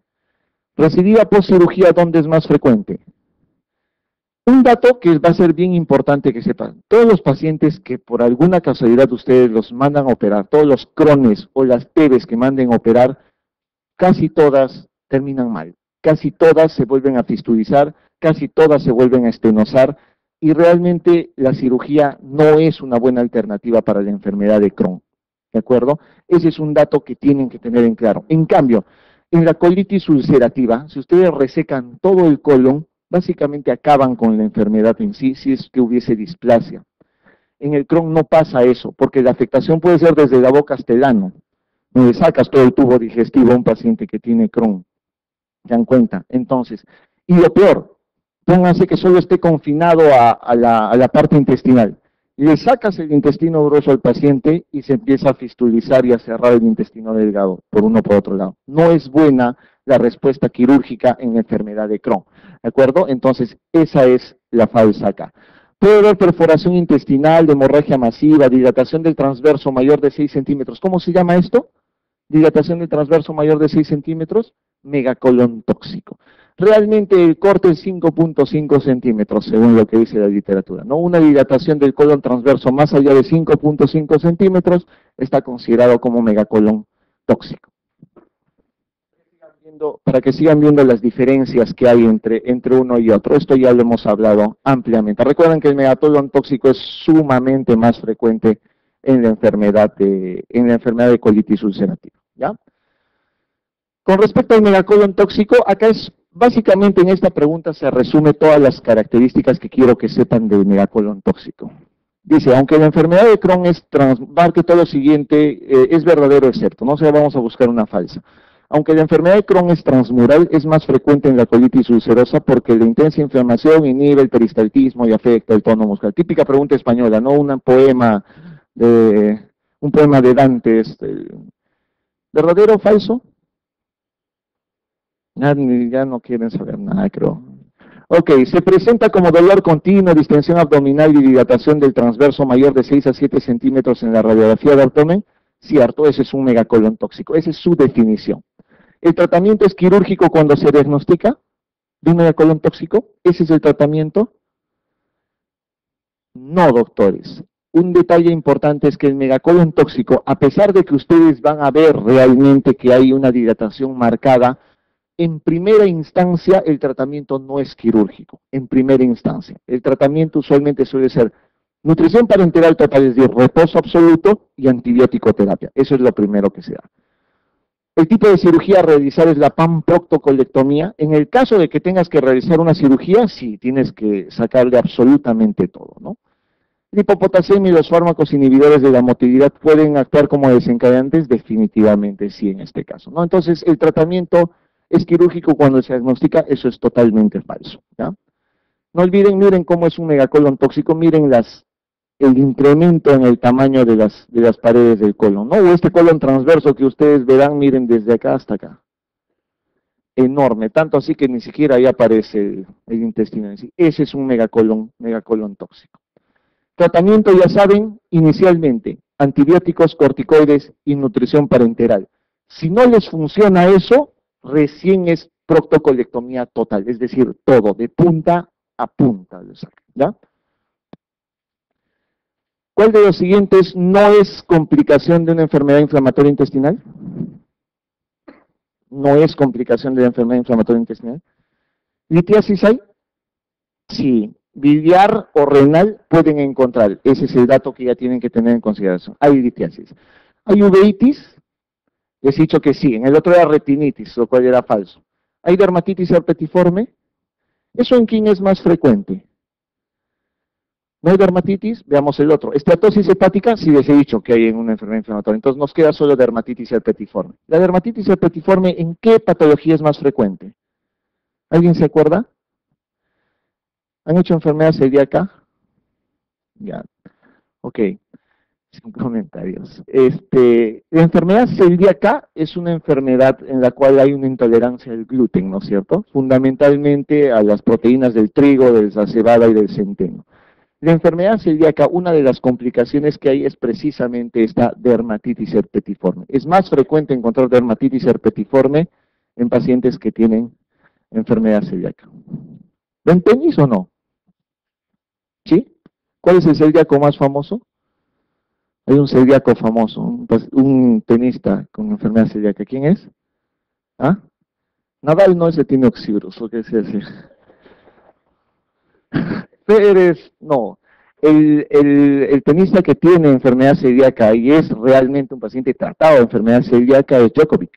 Recidida post cirugía, ¿dónde es más frecuente? Un dato que va a ser bien importante que sepan, todos los pacientes que por alguna casualidad ustedes los mandan a operar, todos los Crohnes o las TBs que manden a operar, casi todas terminan mal, casi todas se vuelven a fistulizar, casi todas se vuelven a estenosar, y realmente la cirugía no es una buena alternativa para la enfermedad de Crohn, ¿de acuerdo? Ese es un dato que tienen que tener en claro. En cambio, en la colitis ulcerativa, si ustedes resecan todo el colon, básicamente acaban con la enfermedad en sí, si es que hubiese displasia. En el Crohn no pasa eso, porque la afectación puede ser desde la boca hasta el ano, donde sacas todo el tubo digestivo a un paciente que tiene Crohn. ¿Se dan cuenta? Entonces, y lo peor, pónganse que solo esté confinado a la parte intestinal. Le sacas el intestino grueso al paciente y se empieza a fistulizar y a cerrar el intestino delgado, por uno por otro lado. No es buena la respuesta quirúrgica en la enfermedad de Crohn, ¿de acuerdo? Entonces, esa es la falsa acá. Puede haber perforación intestinal, de hemorragia masiva, dilatación del transverso mayor de 6 centímetros. ¿Cómo se llama esto? Dilatación del transverso mayor de 6 centímetros, megacolon tóxico. Realmente el corte es 5.5 centímetros, según lo que dice la literatura, ¿no? Una dilatación del colon transverso más allá de 5.5 centímetros está considerado como megacolon tóxico. Para que sigan viendo las diferencias que hay entre uno y otro. Esto ya lo hemos hablado ampliamente. Recuerden que el megacolon tóxico es sumamente más frecuente en la enfermedad de colitis ulcerativa, ¿ya? Con respecto al megacolon tóxico, acá es básicamente en esta pregunta se resume todas las características que quiero que sepan del megacolon tóxico. Dice, aunque la enfermedad de Crohn marque todo lo siguiente, es verdadero excepto, no sé, vamos a buscar una falsa. Aunque la enfermedad de Crohn es transmural, es más frecuente en la colitis ulcerosa porque la intensa inflamación inhibe el peristaltismo y afecta el tono muscular. Típica pregunta española, ¿no? Un poema de Dante, ¿verdadero o falso? Ya no quieren saber nada, creo. Ok, se presenta como dolor continuo, distensión abdominal y dilatación del transverso mayor de 6 a 7 centímetros en la radiografía de abdomen. Cierto, ese es un megacolon tóxico, esa es su definición. ¿El tratamiento es quirúrgico cuando se diagnostica de un megacolon tóxico? ¿Ese es el tratamiento? No, doctores. Un detalle importante es que el megacolon tóxico, a pesar de que ustedes van a ver realmente que hay una dilatación marcada, en primera instancia el tratamiento no es quirúrgico, en primera instancia. El tratamiento usualmente suele ser nutrición parenteral total, es decir, reposo absoluto y antibiótico terapia. Eso es lo primero que se da. El tipo de cirugía a realizar es la panproctocolectomía. En el caso de que tengas que realizar una cirugía, sí, tienes que sacarle absolutamente todo, ¿no? La hipopotasemia y los fármacos inhibidores de la motilidad pueden actuar como desencadenantes, definitivamente sí en este caso, ¿no? Entonces, el tratamiento es quirúrgico cuando se diagnostica, eso es totalmente falso, ¿ya? No olviden, miren cómo es un megacolon tóxico, miren el incremento en el tamaño de las paredes del colon, ¿no? O este colon transverso que ustedes verán, miren, desde acá hasta acá. Enorme, tanto así que ni siquiera ahí aparece el intestino en sí. Ese es un megacolon tóxico. Tratamiento, ya saben, inicialmente, antibióticos, corticoides y nutrición parenteral. Si no les funciona eso, recién es proctocolectomía total, es decir, todo, de punta a punta, ¿ya? ¿Cuál de los siguientes no es complicación de una enfermedad inflamatoria intestinal? No es complicación de la enfermedad inflamatoria intestinal. ¿Litiasis hay? Sí. Biliar o renal pueden encontrar. Ese es el dato que ya tienen que tener en consideración. Hay litiasis. ¿Hay uveitis? Les he dicho que sí. En el otro era retinitis, lo cual era falso. ¿Hay dermatitis herpetiforme? ¿Eso en quién es más frecuente? ¿No hay dermatitis? Veamos el otro. Esteatosis hepática, sí les he dicho que hay en una enfermedad inflamatoria. Entonces nos queda solo dermatitis herpetiforme. ¿La dermatitis herpetiforme en qué patología es más frecuente? ¿Alguien se acuerda? ¿Han hecho enfermedad celíaca? Ya. Ok. Sin comentarios. La enfermedad celíaca es una enfermedad en la cual hay una intolerancia al gluten, ¿no es cierto? Fundamentalmente a las proteínas del trigo, de la cebada y del centeno. La enfermedad celíaca, una de las complicaciones que hay es precisamente esta dermatitis herpetiforme. Es más frecuente encontrar dermatitis herpetiforme en pacientes que tienen enfermedad celíaca. ¿Ven tenis o no? ¿Sí? ¿Cuál es el celíaco más famoso? Hay un celíaco famoso, un tenista con enfermedad celíaca. ¿Quién es? ¿Ah? Nadal no, ese tiene oxíoros, ¿o qué es ese? Pérez, no. El tenista que tiene enfermedad celíaca y es realmente un paciente tratado de enfermedad celíaca es Djokovic.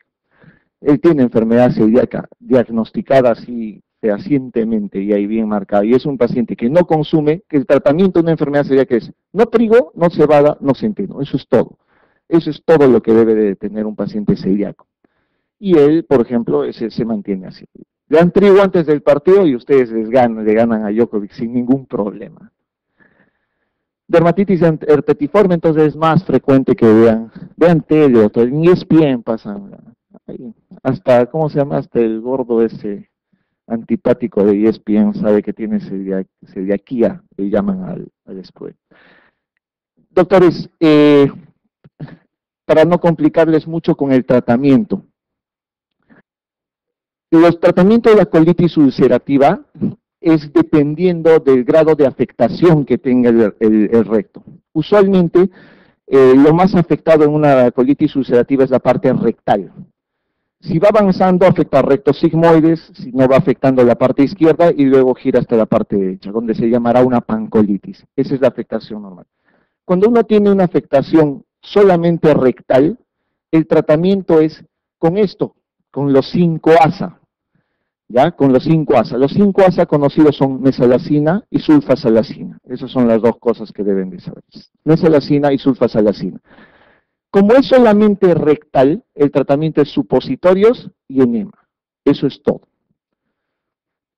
Él tiene enfermedad celíaca diagnosticada así fehacientemente y ahí bien marcada. Y es un paciente que no consume, que el tratamiento de una enfermedad celíaca es no trigo, no cebada, no centeno. Eso es todo. Eso es todo lo que debe de tener un paciente celíaco. Y él, por ejemplo, se mantiene así. Le dan trigo antes del partido y ustedes le ganan a Djokovic sin ningún problema. Dermatitis herpetiforme, entonces es más frecuente que vean tele, en ESPN pasan, hasta, ¿cómo se llama? Hasta el gordo ese, antipático de ESPN sabe que tiene celiaquía, le llaman al escudo. Doctores, para no complicarles mucho con el tratamiento. Los tratamientos de la colitis ulcerativa es dependiendo del grado de afectación que tenga el recto. Usualmente, lo más afectado en una colitis ulcerativa es la parte rectal. Si va avanzando, afecta rectos sigmoides, si no va afectando la parte izquierda y luego gira hasta la parte derecha, donde se llamará una pancolitis. Esa es la afectación normal. Cuando uno tiene una afectación solamente rectal, el tratamiento es con esto, con los 5 ASA. ¿Ya? Con los 5 ASA. Los 5 ASA conocidos son mesalazina y sulfasalazina. Esas son las dos cosas que deben de saber. Mesalazina y sulfasalazina. Como es solamente rectal, el tratamiento es supositorios y enema. Eso es todo.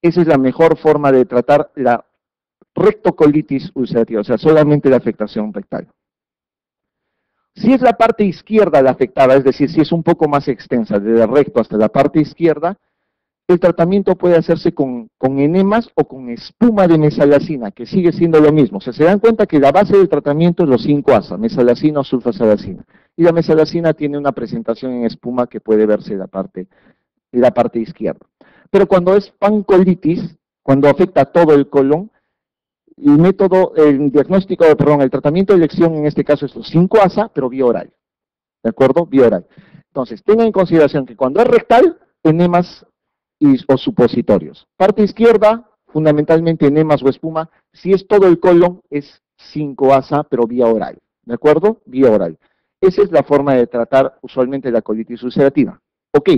Esa es la mejor forma de tratar la rectocolitis ulcerativa, o sea, solamente la afectación rectal. Si es la parte izquierda la afectada, es decir, si es un poco más extensa, desde el recto hasta la parte izquierda, el tratamiento puede hacerse con enemas o con espuma de mesalazina, que sigue siendo lo mismo. O sea, se dan cuenta que la base del tratamiento es los 5 ASA, mesalazina o sulfasalazina. Y la mesalazina tiene una presentación en espuma que puede verse en la parte izquierda. Pero cuando es pancolitis, cuando afecta todo el colon, el tratamiento de elección en este caso es los 5 ASA, pero vía oral. ¿De acuerdo? Vía oral. Entonces, tengan en consideración que cuando es rectal, enemas o supositorios. Parte izquierda, fundamentalmente enemas o espuma. Si es todo el colon, es 5 ASA, pero vía oral. ¿De acuerdo? Vía oral. Esa es la forma de tratar usualmente la colitis ulcerativa. Ok.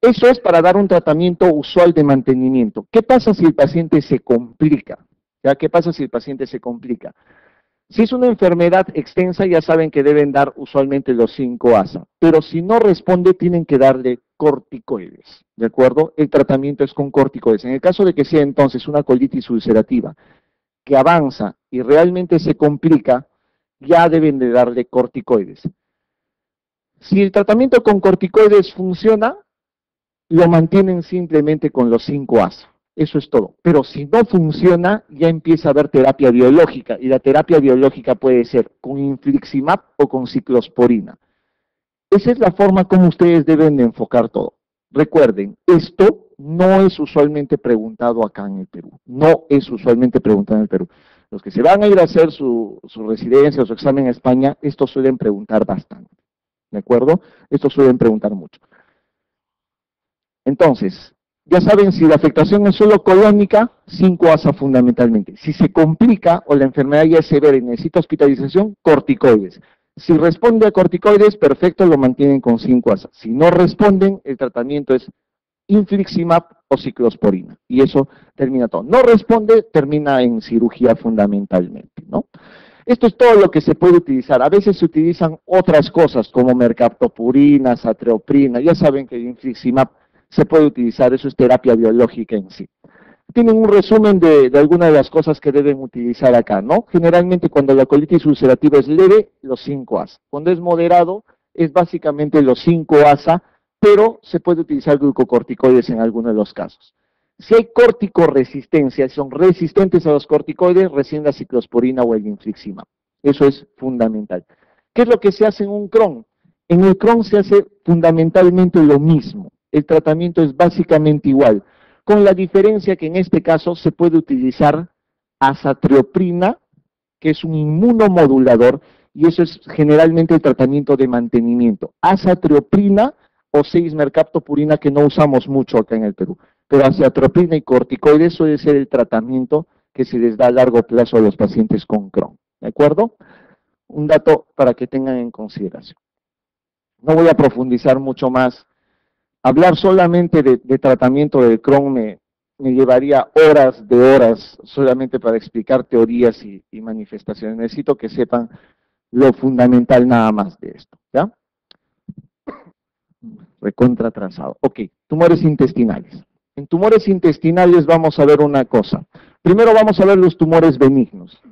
Eso es para dar un tratamiento usual de mantenimiento. ¿Qué pasa si el paciente se complica? ¿Ya? ¿Qué pasa si el paciente se complica? Si es una enfermedad extensa, ya saben que deben dar usualmente los 5 ASA, pero si no responde, tienen que darle corticoides, ¿de acuerdo? El tratamiento es con corticoides. En el caso de que sea entonces una colitis ulcerativa que avanza y realmente se complica, ya deben de darle corticoides. Si el tratamiento con corticoides funciona, lo mantienen simplemente con los 5 ASA. Eso es todo. Pero si no funciona, ya empieza a haber terapia biológica. Y la terapia biológica puede ser con infliximab o con ciclosporina. Esa es la forma como ustedes deben de enfocar todo. Recuerden, esto no es usualmente preguntado acá en el Perú. No es usualmente preguntado en el Perú. Los que se van a ir a hacer su residencia o su examen en España, esto suelen preguntar bastante. ¿De acuerdo? Esto suelen preguntar mucho. Entonces, ya saben, si la afectación es solo colónica, 5 ASA fundamentalmente. Si se complica o la enfermedad ya es severa y necesita hospitalización, corticoides. Si responde a corticoides, perfecto, lo mantienen con 5 ASA. Si no responden, el tratamiento es infliximab o ciclosporina. Y eso termina todo. No responde, termina en cirugía fundamentalmente, ¿no? Esto es todo lo que se puede utilizar. A veces se utilizan otras cosas como mercaptopurina, satreoprina. Ya saben que el infliximab se puede utilizar, eso es terapia biológica en sí. Tienen un resumen de algunas de las cosas que deben utilizar acá, ¿no? Generalmente cuando la colitis ulcerativa es leve, los 5 ASA. Cuando es moderado, es básicamente los 5 ASA, pero se puede utilizar glucocorticoides en algunos de los casos. Si hay corticoresistencia, si son resistentes a los corticoides, recién la ciclosporina o el infliximab. Eso es fundamental. ¿Qué es lo que se hace en un Crohn? En el Crohn se hace fundamentalmente lo mismo. El tratamiento es básicamente igual, con la diferencia que en este caso se puede utilizar azatrioprina, que es un inmunomodulador, y eso es generalmente el tratamiento de mantenimiento. Azatrioprina o 6-mercaptopurina, que no usamos mucho acá en el Perú, pero azatrioprina y corticoides suele ser el tratamiento que se les da a largo plazo a los pacientes con Crohn. ¿De acuerdo? Un dato para que tengan en consideración. No voy a profundizar mucho más. Hablar solamente de tratamiento del Crohn me llevaría horas de horas solamente para explicar teorías y manifestaciones. Necesito que sepan lo fundamental nada más de esto, ¿ya? Recontra atrasado. Ok, tumores intestinales. En tumores intestinales vamos a ver una cosa. Primero vamos a ver los tumores benignos.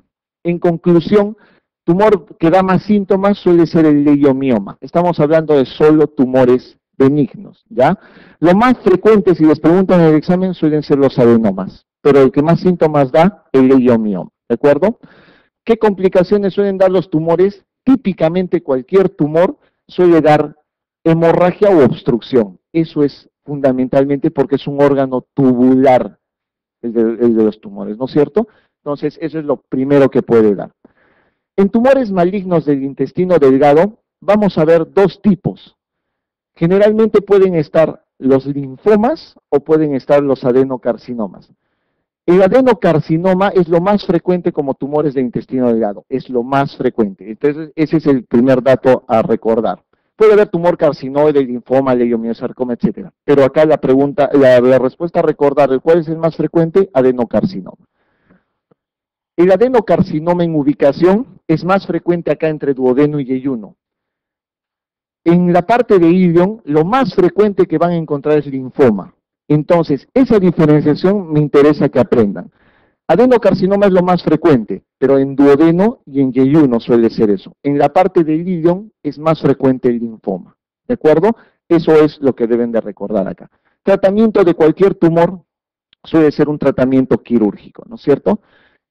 En conclusión, tumor que da más síntomas suele ser el leiomioma. Estamos hablando de solo tumores benignos, ¿ya? Lo más frecuente, si les preguntan en el examen, suelen ser los adenomas, pero el que más síntomas da, el leiomioma, ¿de acuerdo? ¿Qué complicaciones suelen dar los tumores? Típicamente cualquier tumor suele dar hemorragia u obstrucción. Eso es fundamentalmente porque es un órgano tubular, el de los tumores, ¿no es cierto? Entonces, eso es lo primero que puede dar. En tumores malignos del intestino delgado, vamos a ver dos tipos. Generalmente pueden estar los linfomas o pueden estar los adenocarcinomas. El adenocarcinoma es lo más frecuente como tumores de intestino delgado, es lo más frecuente. Entonces, ese es el primer dato a recordar. Puede haber tumor carcinoide, linfoma, leiomiosarcoma, etcétera. Pero acá la pregunta, la respuesta a recordar, ¿cuál es el más frecuente? Adenocarcinoma. El adenocarcinoma en ubicación es más frecuente acá entre duodeno y yeyuno. En la parte de ilion, lo más frecuente que van a encontrar es linfoma. Entonces, esa diferenciación me interesa que aprendan. Adenocarcinoma es lo más frecuente, pero en duodeno y en yeyuno suele ser eso. En la parte del ilion es más frecuente el linfoma, ¿de acuerdo? Eso es lo que deben de recordar acá. Tratamiento de cualquier tumor suele ser un tratamiento quirúrgico, ¿no es cierto?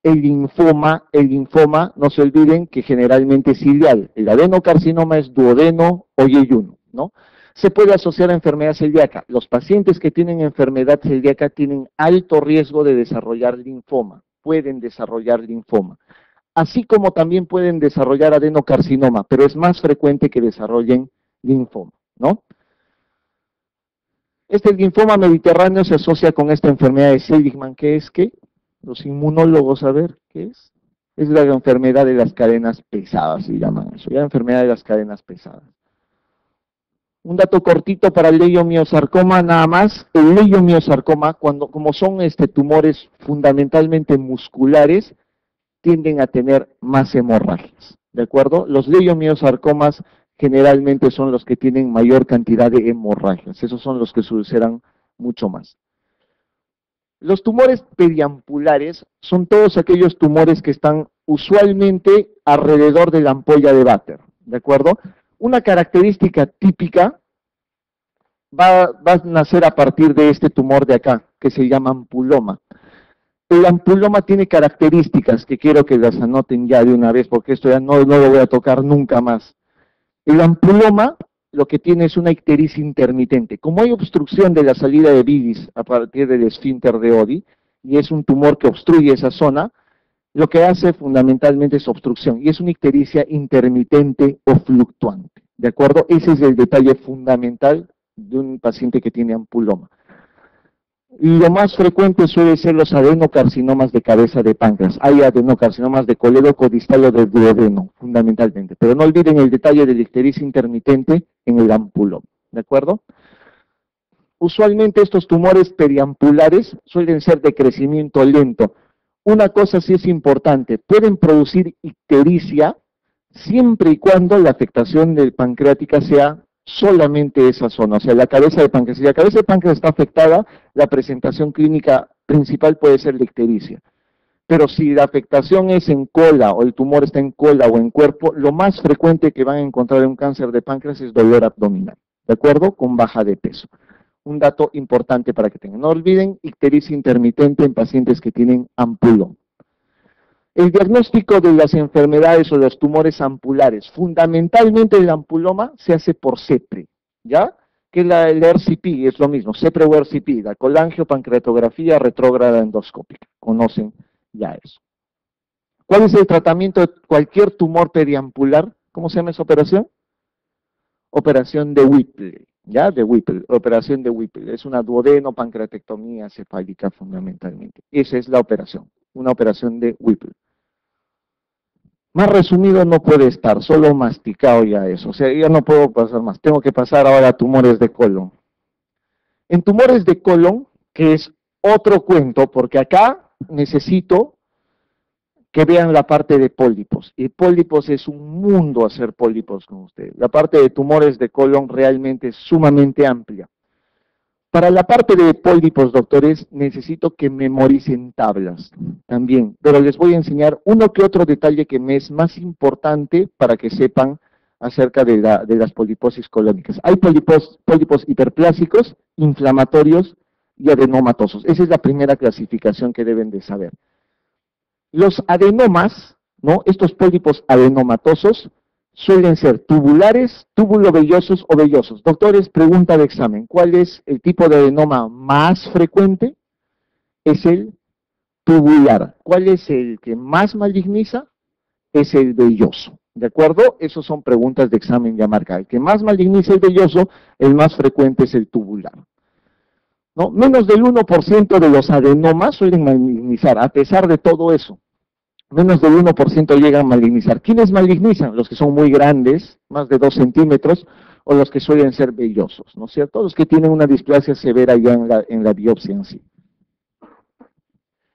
El linfoma, no se olviden que generalmente es ileal. El adenocarcinoma es duodeno o yeyuno, ¿no? Se puede asociar a enfermedad celíaca. Los pacientes que tienen enfermedad celíaca tienen alto riesgo de desarrollar linfoma, pueden desarrollar linfoma. Así como también pueden desarrollar adenocarcinoma, pero es más frecuente que desarrollen linfoma, ¿no? Este linfoma mediterráneo se asocia con esta enfermedad de Seligman, que es que los inmunólogos, a ver, ¿qué es? Es la enfermedad de las cadenas pesadas, se llaman eso, la enfermedad de las cadenas pesadas. Un dato cortito para el leiomiosarcoma nada más. El leiomiosarcoma, como son tumores fundamentalmente musculares, tienden a tener más hemorragias, ¿de acuerdo? Los leiomiosarcomas generalmente son los que tienen mayor cantidad de hemorragias, esos son los que se ulceran mucho más. Los tumores periampulares son todos aquellos tumores que están usualmente alrededor de la ampolla de Vater, ¿de acuerdo? Una característica típica va a nacer a partir de este tumor de acá, que se llama ampuloma. El ampuloma tiene características que quiero que las anoten ya de una vez, porque esto ya no lo voy a tocar nunca más. El ampuloma lo que tiene es una ictericia intermitente. Como hay obstrucción de la salida de bilis a partir del esfínter de Oddi, y es un tumor que obstruye esa zona, lo que hace fundamentalmente es obstrucción, y es una ictericia intermitente o fluctuante, ¿de acuerdo? Ese es el detalle fundamental de un paciente que tiene ampuloma. Lo más frecuente suele ser los adenocarcinomas de cabeza de páncreas. Hay adenocarcinomas de colédoco distal o de duodeno, fundamentalmente. Pero no olviden el detalle de la ictericia intermitente en el ampuloma, ¿de acuerdo? Usualmente estos tumores periampulares suelen ser de crecimiento lento. Una cosa sí es importante, pueden producir ictericia siempre y cuando la afectación pancreática sea solamente esa zona, o sea, la cabeza de páncreas. Si la cabeza de páncreas está afectada, la presentación clínica principal puede ser la ictericia. Pero si la afectación es en cola, o el tumor está en cola o en cuerpo, lo más frecuente que van a encontrar en un cáncer de páncreas es dolor abdominal, ¿de acuerdo? Con baja de peso. Un dato importante para que tengan. No olviden, ictericia intermitente en pacientes que tienen ampuloma. El diagnóstico de las enfermedades o los tumores ampulares, fundamentalmente el ampuloma se hace por CEPRE, ¿ya? Que el RCP es lo mismo, CEPRE o RCP, la colangiopancreatografía retrógrada endoscópica, conocen ya eso. ¿Cuál es el tratamiento de cualquier tumor periampular? ¿Cómo se llama esa operación? Operación de Whipple, ¿ya? De Whipple, operación de Whipple, es una duodenopancreatectomía cefálica fundamentalmente. Esa es la operación, una operación de Whipple. Más resumido no puede estar, solo masticado ya eso, o sea, ya no puedo pasar más, tengo que pasar ahora a tumores de colon. En tumores de colon, que es otro cuento, porque acá necesito que vean la parte de pólipos, y pólipos es un mundo hacer pólipos con ustedes. La parte de tumores de colon realmente es sumamente amplia. Para la parte de pólipos, doctores, necesito que memoricen tablas también, pero les voy a enseñar uno que otro detalle que me es más importante para que sepan acerca de las poliposis colónicas. Hay pólipos hiperplásicos, inflamatorios y adenomatosos. Esa es la primera clasificación que deben de saber. Los adenomas, ¿no? Estos pólipos adenomatosos suelen ser tubulares, tubulovellosos o vellosos. Doctores, pregunta de examen, ¿cuál es el tipo de adenoma más frecuente? Es el tubular. ¿Cuál es el que más maligniza? Es el velloso. ¿De acuerdo? Esas son preguntas de examen ya marcadas. El que más maligniza el velloso, el más frecuente es el tubular. ¿No? Menos del 1% de los adenomas suelen malignizar, a pesar de todo eso. Menos del 1% llegan a malignizar. ¿Quiénes malignizan? Los que son muy grandes, más de 2 centímetros, o los que suelen ser vellosos, ¿no es cierto? Los que tienen una displasia severa ya en la biopsia en sí.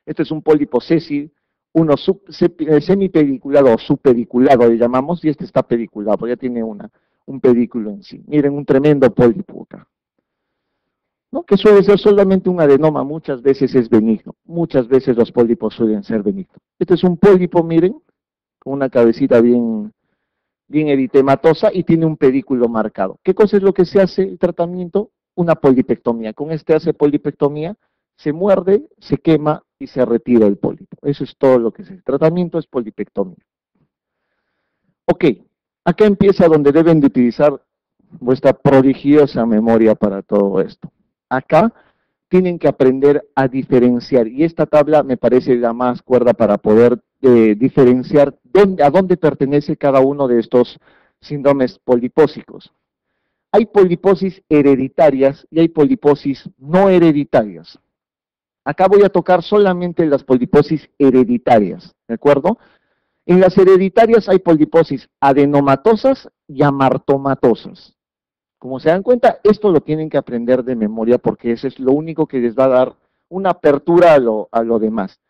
Este es un pólipo sésil, uno semipediculado o subpediculado le llamamos, y este está pediculado, ya tiene un pedículo en sí. Miren, un tremendo pólipo acá, ¿no? Que suele ser solamente un adenoma, muchas veces es benigno, muchas veces los pólipos suelen ser benignos. Este es un pólipo, miren, con una cabecita bien eritematosa y tiene un pedículo marcado. ¿Qué cosa es lo que se hace el tratamiento? Una polipectomía. Con este hace polipectomía, se muerde, se quema y se retira el pólipo. Eso es todo lo que es. El tratamiento es polipectomía. Ok, acá empieza donde deben de utilizar vuestra prodigiosa memoria para todo esto. Acá tienen que aprender a diferenciar, y esta tabla me parece la más cuerda para poder diferenciar a dónde pertenece cada uno de estos síndromes polipósicos. Hay poliposis hereditarias y hay poliposis no hereditarias. Acá voy a tocar solamente las poliposis hereditarias, ¿de acuerdo? En las hereditarias hay poliposis adenomatosas y amartomatosas. Como se dan cuenta, esto lo tienen que aprender de memoria porque eso es lo único que les va a dar una apertura a lo demás.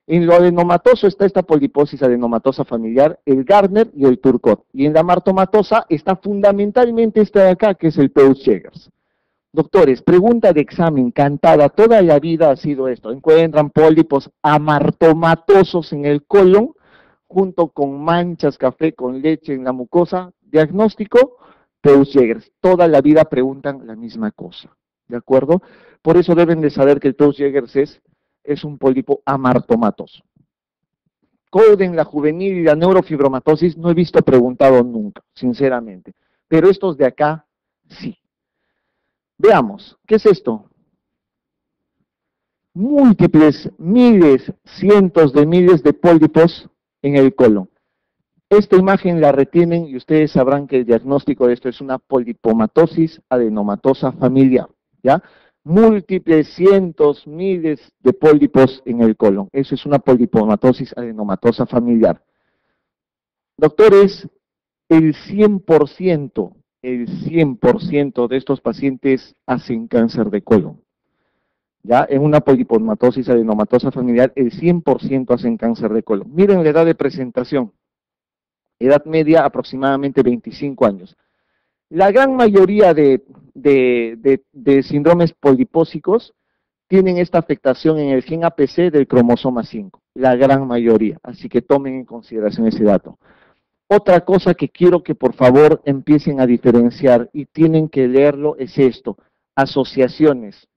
En lo adenomatoso está esta poliposis adenomatosa familiar, el Gardner y el Turcot. Y en la amartomatosa está fundamentalmente esta de acá, que es el Peutz-Jeghers. Doctores, pregunta de examen, cantada, toda la vida ha sido esto. Encuentran pólipos amartomatosos en el colon, junto con manchas, café con leche en la mucosa. Diagnóstico, Peutz-Jeghers. Toda la vida preguntan la misma cosa, ¿de acuerdo? Por eso deben de saber que el Peutz-Jeghers es un pólipo amartomatoso. Coden, la juvenil y la neurofibromatosis no he visto preguntado nunca, sinceramente. Pero estos de acá, sí. Veamos, ¿qué es esto? Múltiples, miles, cientos de miles de pólipos en el colon. Esta imagen la retienen y ustedes sabrán que el diagnóstico de esto es una polipomatosis adenomatosa familiar, ¿ya? Múltiples, cientos, miles de pólipos en el colon. Eso es una polipomatosis adenomatosa familiar. Doctores, el 100% de estos pacientes hacen cáncer de colon. Ya en una polipomatosis adenomatosa familiar, el 100% hacen cáncer de colon. Miren la edad de presentación. Edad media aproximadamente 25 años. La gran mayoría de síndromes polipósicos tienen esta afectación en el gen APC del cromosoma 5. La gran mayoría. Así que tomen en consideración ese dato. Otra cosa que quiero que por favor empiecen a diferenciar y tienen que leerlo es esto, asociaciones.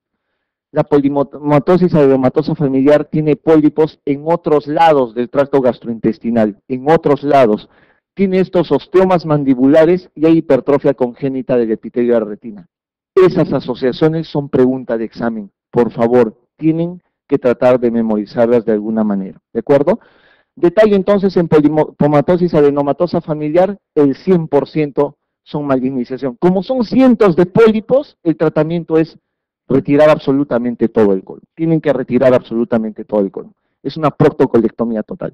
La polipomatosis adenomatosa familiar tiene pólipos en otros lados del tracto gastrointestinal, en otros lados. Tiene estos osteomas mandibulares y hay hipertrofia congénita del epitelio de la retina. Esas asociaciones son pregunta de examen. Por favor, tienen que tratar de memorizarlas de alguna manera, ¿de acuerdo? Detalle entonces, en polipomatosis adenomatosa familiar, el 100% son malignización. Como son cientos de pólipos, el tratamiento es retirar absolutamente todo el colon. Tienen que retirar absolutamente todo el colon. Es una proctocolectomía total.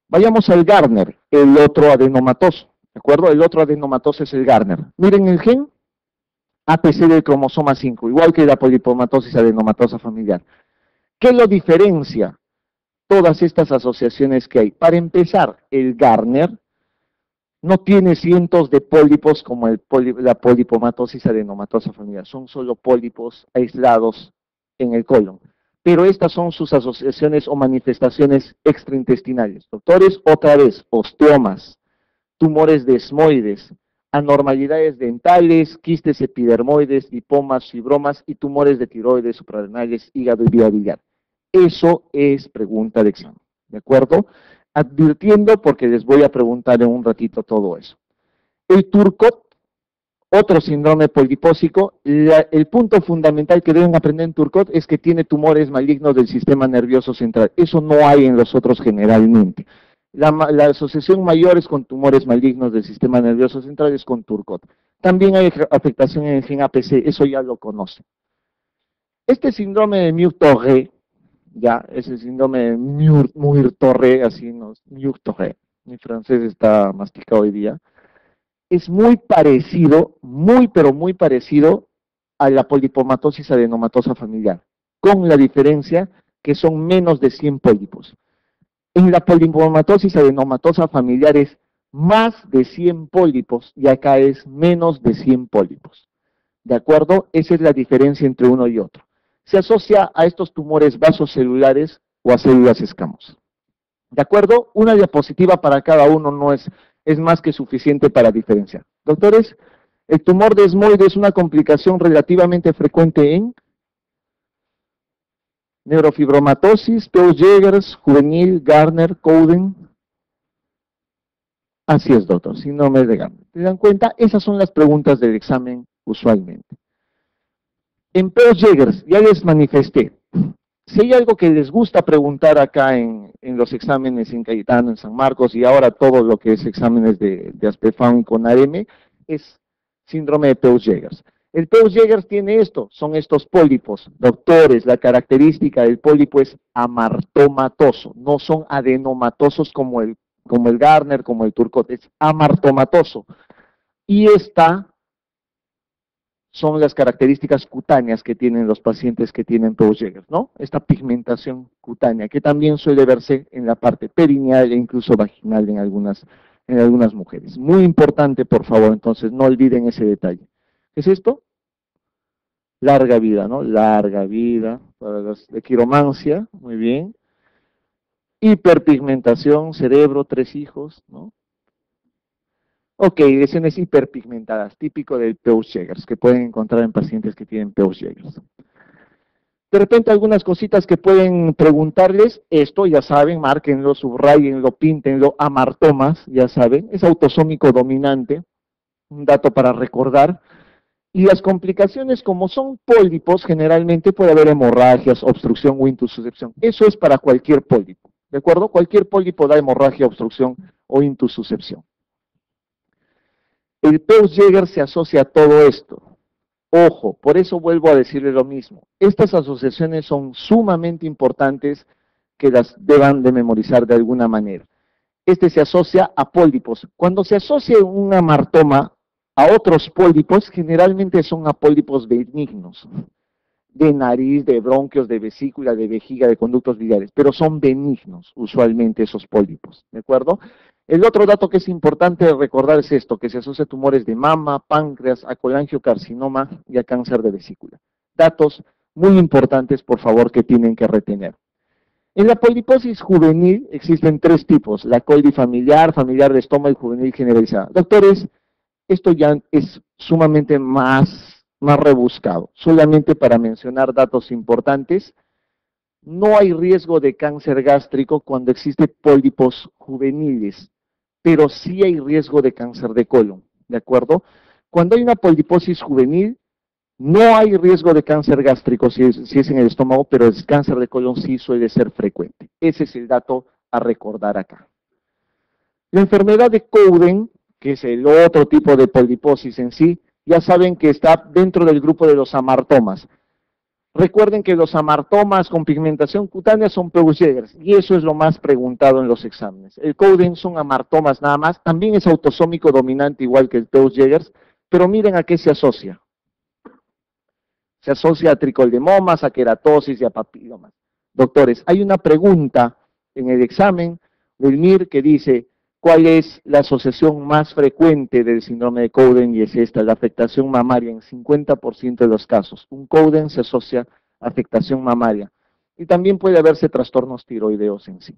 Vayamos al Gardner, el otro adenomatoso, ¿de acuerdo? El otro adenomatoso es el Gardner. Miren el gen APC del cromosoma 5, igual que la polipomatosis adenomatosa familiar. ¿Qué lo diferencia? Todas estas asociaciones que hay. Para empezar, el Gardner no tiene cientos de pólipos como la polipomatosis adenomatosa familiar, son solo pólipos aislados en el colon. Pero estas son sus asociaciones o manifestaciones extraintestinales. Doctores, otra vez, osteomas, tumores desmoides, anormalidades dentales, quistes epidermoides, lipomas, fibromas y tumores de tiroides, suprarrenales, hígado y vía biliar. Eso es pregunta de examen, ¿de acuerdo? Advirtiendo porque les voy a preguntar en un ratito todo eso. El Turcot, otro síndrome polipósico, el punto fundamental que deben aprender en Turcot es que tiene tumores malignos del sistema nervioso central. Eso no hay en los otros generalmente. La asociación mayor es con tumores malignos del sistema nervioso central, es con Turcot. También hay afectación en el gen APC, eso ya lo conocen. Este síndrome de Muir-Torre, ya, es el síndrome de Muir-Torre, así nos, Muir-Torre, mi francés está masticado hoy día, es muy parecido, pero muy parecido a la polipomatosis adenomatosa familiar, con la diferencia que son menos de 100 pólipos. En la polipomatosis adenomatosa familiar es más de 100 pólipos y acá es menos de 100 pólipos. ¿De acuerdo? Esa es la diferencia entre uno y otro. Se asocia a estos tumores vasocelulares o a células escamosas. ¿De acuerdo? Una diapositiva para cada uno no es más que suficiente para diferenciar. Doctores, el tumor desmoide es una complicación relativamente frecuente en neurofibromatosis, Peutz-Jeghers, juvenil, Gardner, Cowden. Así es, doctor, síndrome de Gardner. ¿Se dan cuenta? Esas son las preguntas del examen usualmente. En Peutz-Jeghers, ya les manifesté. Si hay algo que les gusta preguntar acá en los exámenes en Cayetano, en San Marcos, y ahora todo lo que es exámenes de Aspefam y con ARM, es síndrome de Peutz-Jeghers. El Peutz-Jeghers tiene esto, son estos pólipos. Doctores, la característica del pólipo es amartomatoso, no son adenomatosos como el Gardner, como el Turcot, es amartomatoso. Y esta son las características cutáneas que tienen los pacientes que tienen Peutz-Jeghers, ¿no? Esta pigmentación cutánea, que también suele verse en la parte perineal e incluso vaginal en algunas mujeres. Muy importante, por favor, entonces, no olviden ese detalle. ¿Qué es esto? Larga vida, ¿no? Larga vida, para los de quiromancia, muy bien. Hiperpigmentación, cerebro, 3 hijos, ¿no? Ok, lesiones hiperpigmentadas, típico del Peutz-Jeghers, que pueden encontrar en pacientes que tienen Peutz-Jeghers. De repente algunas cositas que pueden preguntarles, esto ya saben, márquenlo, subrayenlo, píntenlo, amartomas, ya saben, es autosómico dominante, un dato para recordar. Y las complicaciones, como son pólipos, generalmente puede haber hemorragias, obstrucción o intussuscepción. Eso es para cualquier pólipo, ¿de acuerdo? Cualquier pólipo da hemorragia, obstrucción o intussuscepción. El Peutz-Jeghers se asocia a todo esto. Ojo, por eso vuelvo a decirle lo mismo. Estas asociaciones son sumamente importantes que las deban de memorizar de alguna manera. Este se asocia a pólipos. Cuando se asocia un amartoma a otros pólipos, generalmente son a pólipos benignos, de nariz, de bronquios, de vesícula, de vejiga, de conductos biliares, pero son benignos usualmente esos pólipos, ¿de acuerdo? El otro dato que es importante recordar es esto, que se asocia a tumores de mama, páncreas, a colangiocarcinoma y a cáncer de vesícula. Datos muy importantes, por favor, que tienen que retener. En la poliposis juvenil existen 3 tipos, la colifamiliar, familiar de estómago y juvenil generalizada. Doctores, esto ya es sumamente más rebuscado. Solamente para mencionar datos importantes, no hay riesgo de cáncer gástrico cuando existe pólipos juveniles, pero sí hay riesgo de cáncer de colon, ¿de acuerdo? Cuando hay una poliposis juvenil, no hay riesgo de cáncer gástrico si es en el estómago, pero el cáncer de colon sí suele ser frecuente. Ese es el dato a recordar acá. La enfermedad de Cowden, que es el otro tipo de poliposis en sí, ya saben que está dentro del grupo de los amartomas. Recuerden que los amartomas con pigmentación cutánea son Peutz-Jeghers, y eso es lo más preguntado en los exámenes. El Cowden son amartomas nada más, también es autosómico dominante igual que el Peutz-Jeghers, pero miren a qué se asocia. Se asocia a tricoldemomas, a queratosis y a papilomas. Doctores, hay una pregunta en el examen del MIR que dice, ¿cuál es la asociación más frecuente del síndrome de Cowden? Y es esta, la afectación mamaria en 50% de los casos. Un Cowden se asocia a afectación mamaria. Y también puede haberse trastornos tiroideos en sí.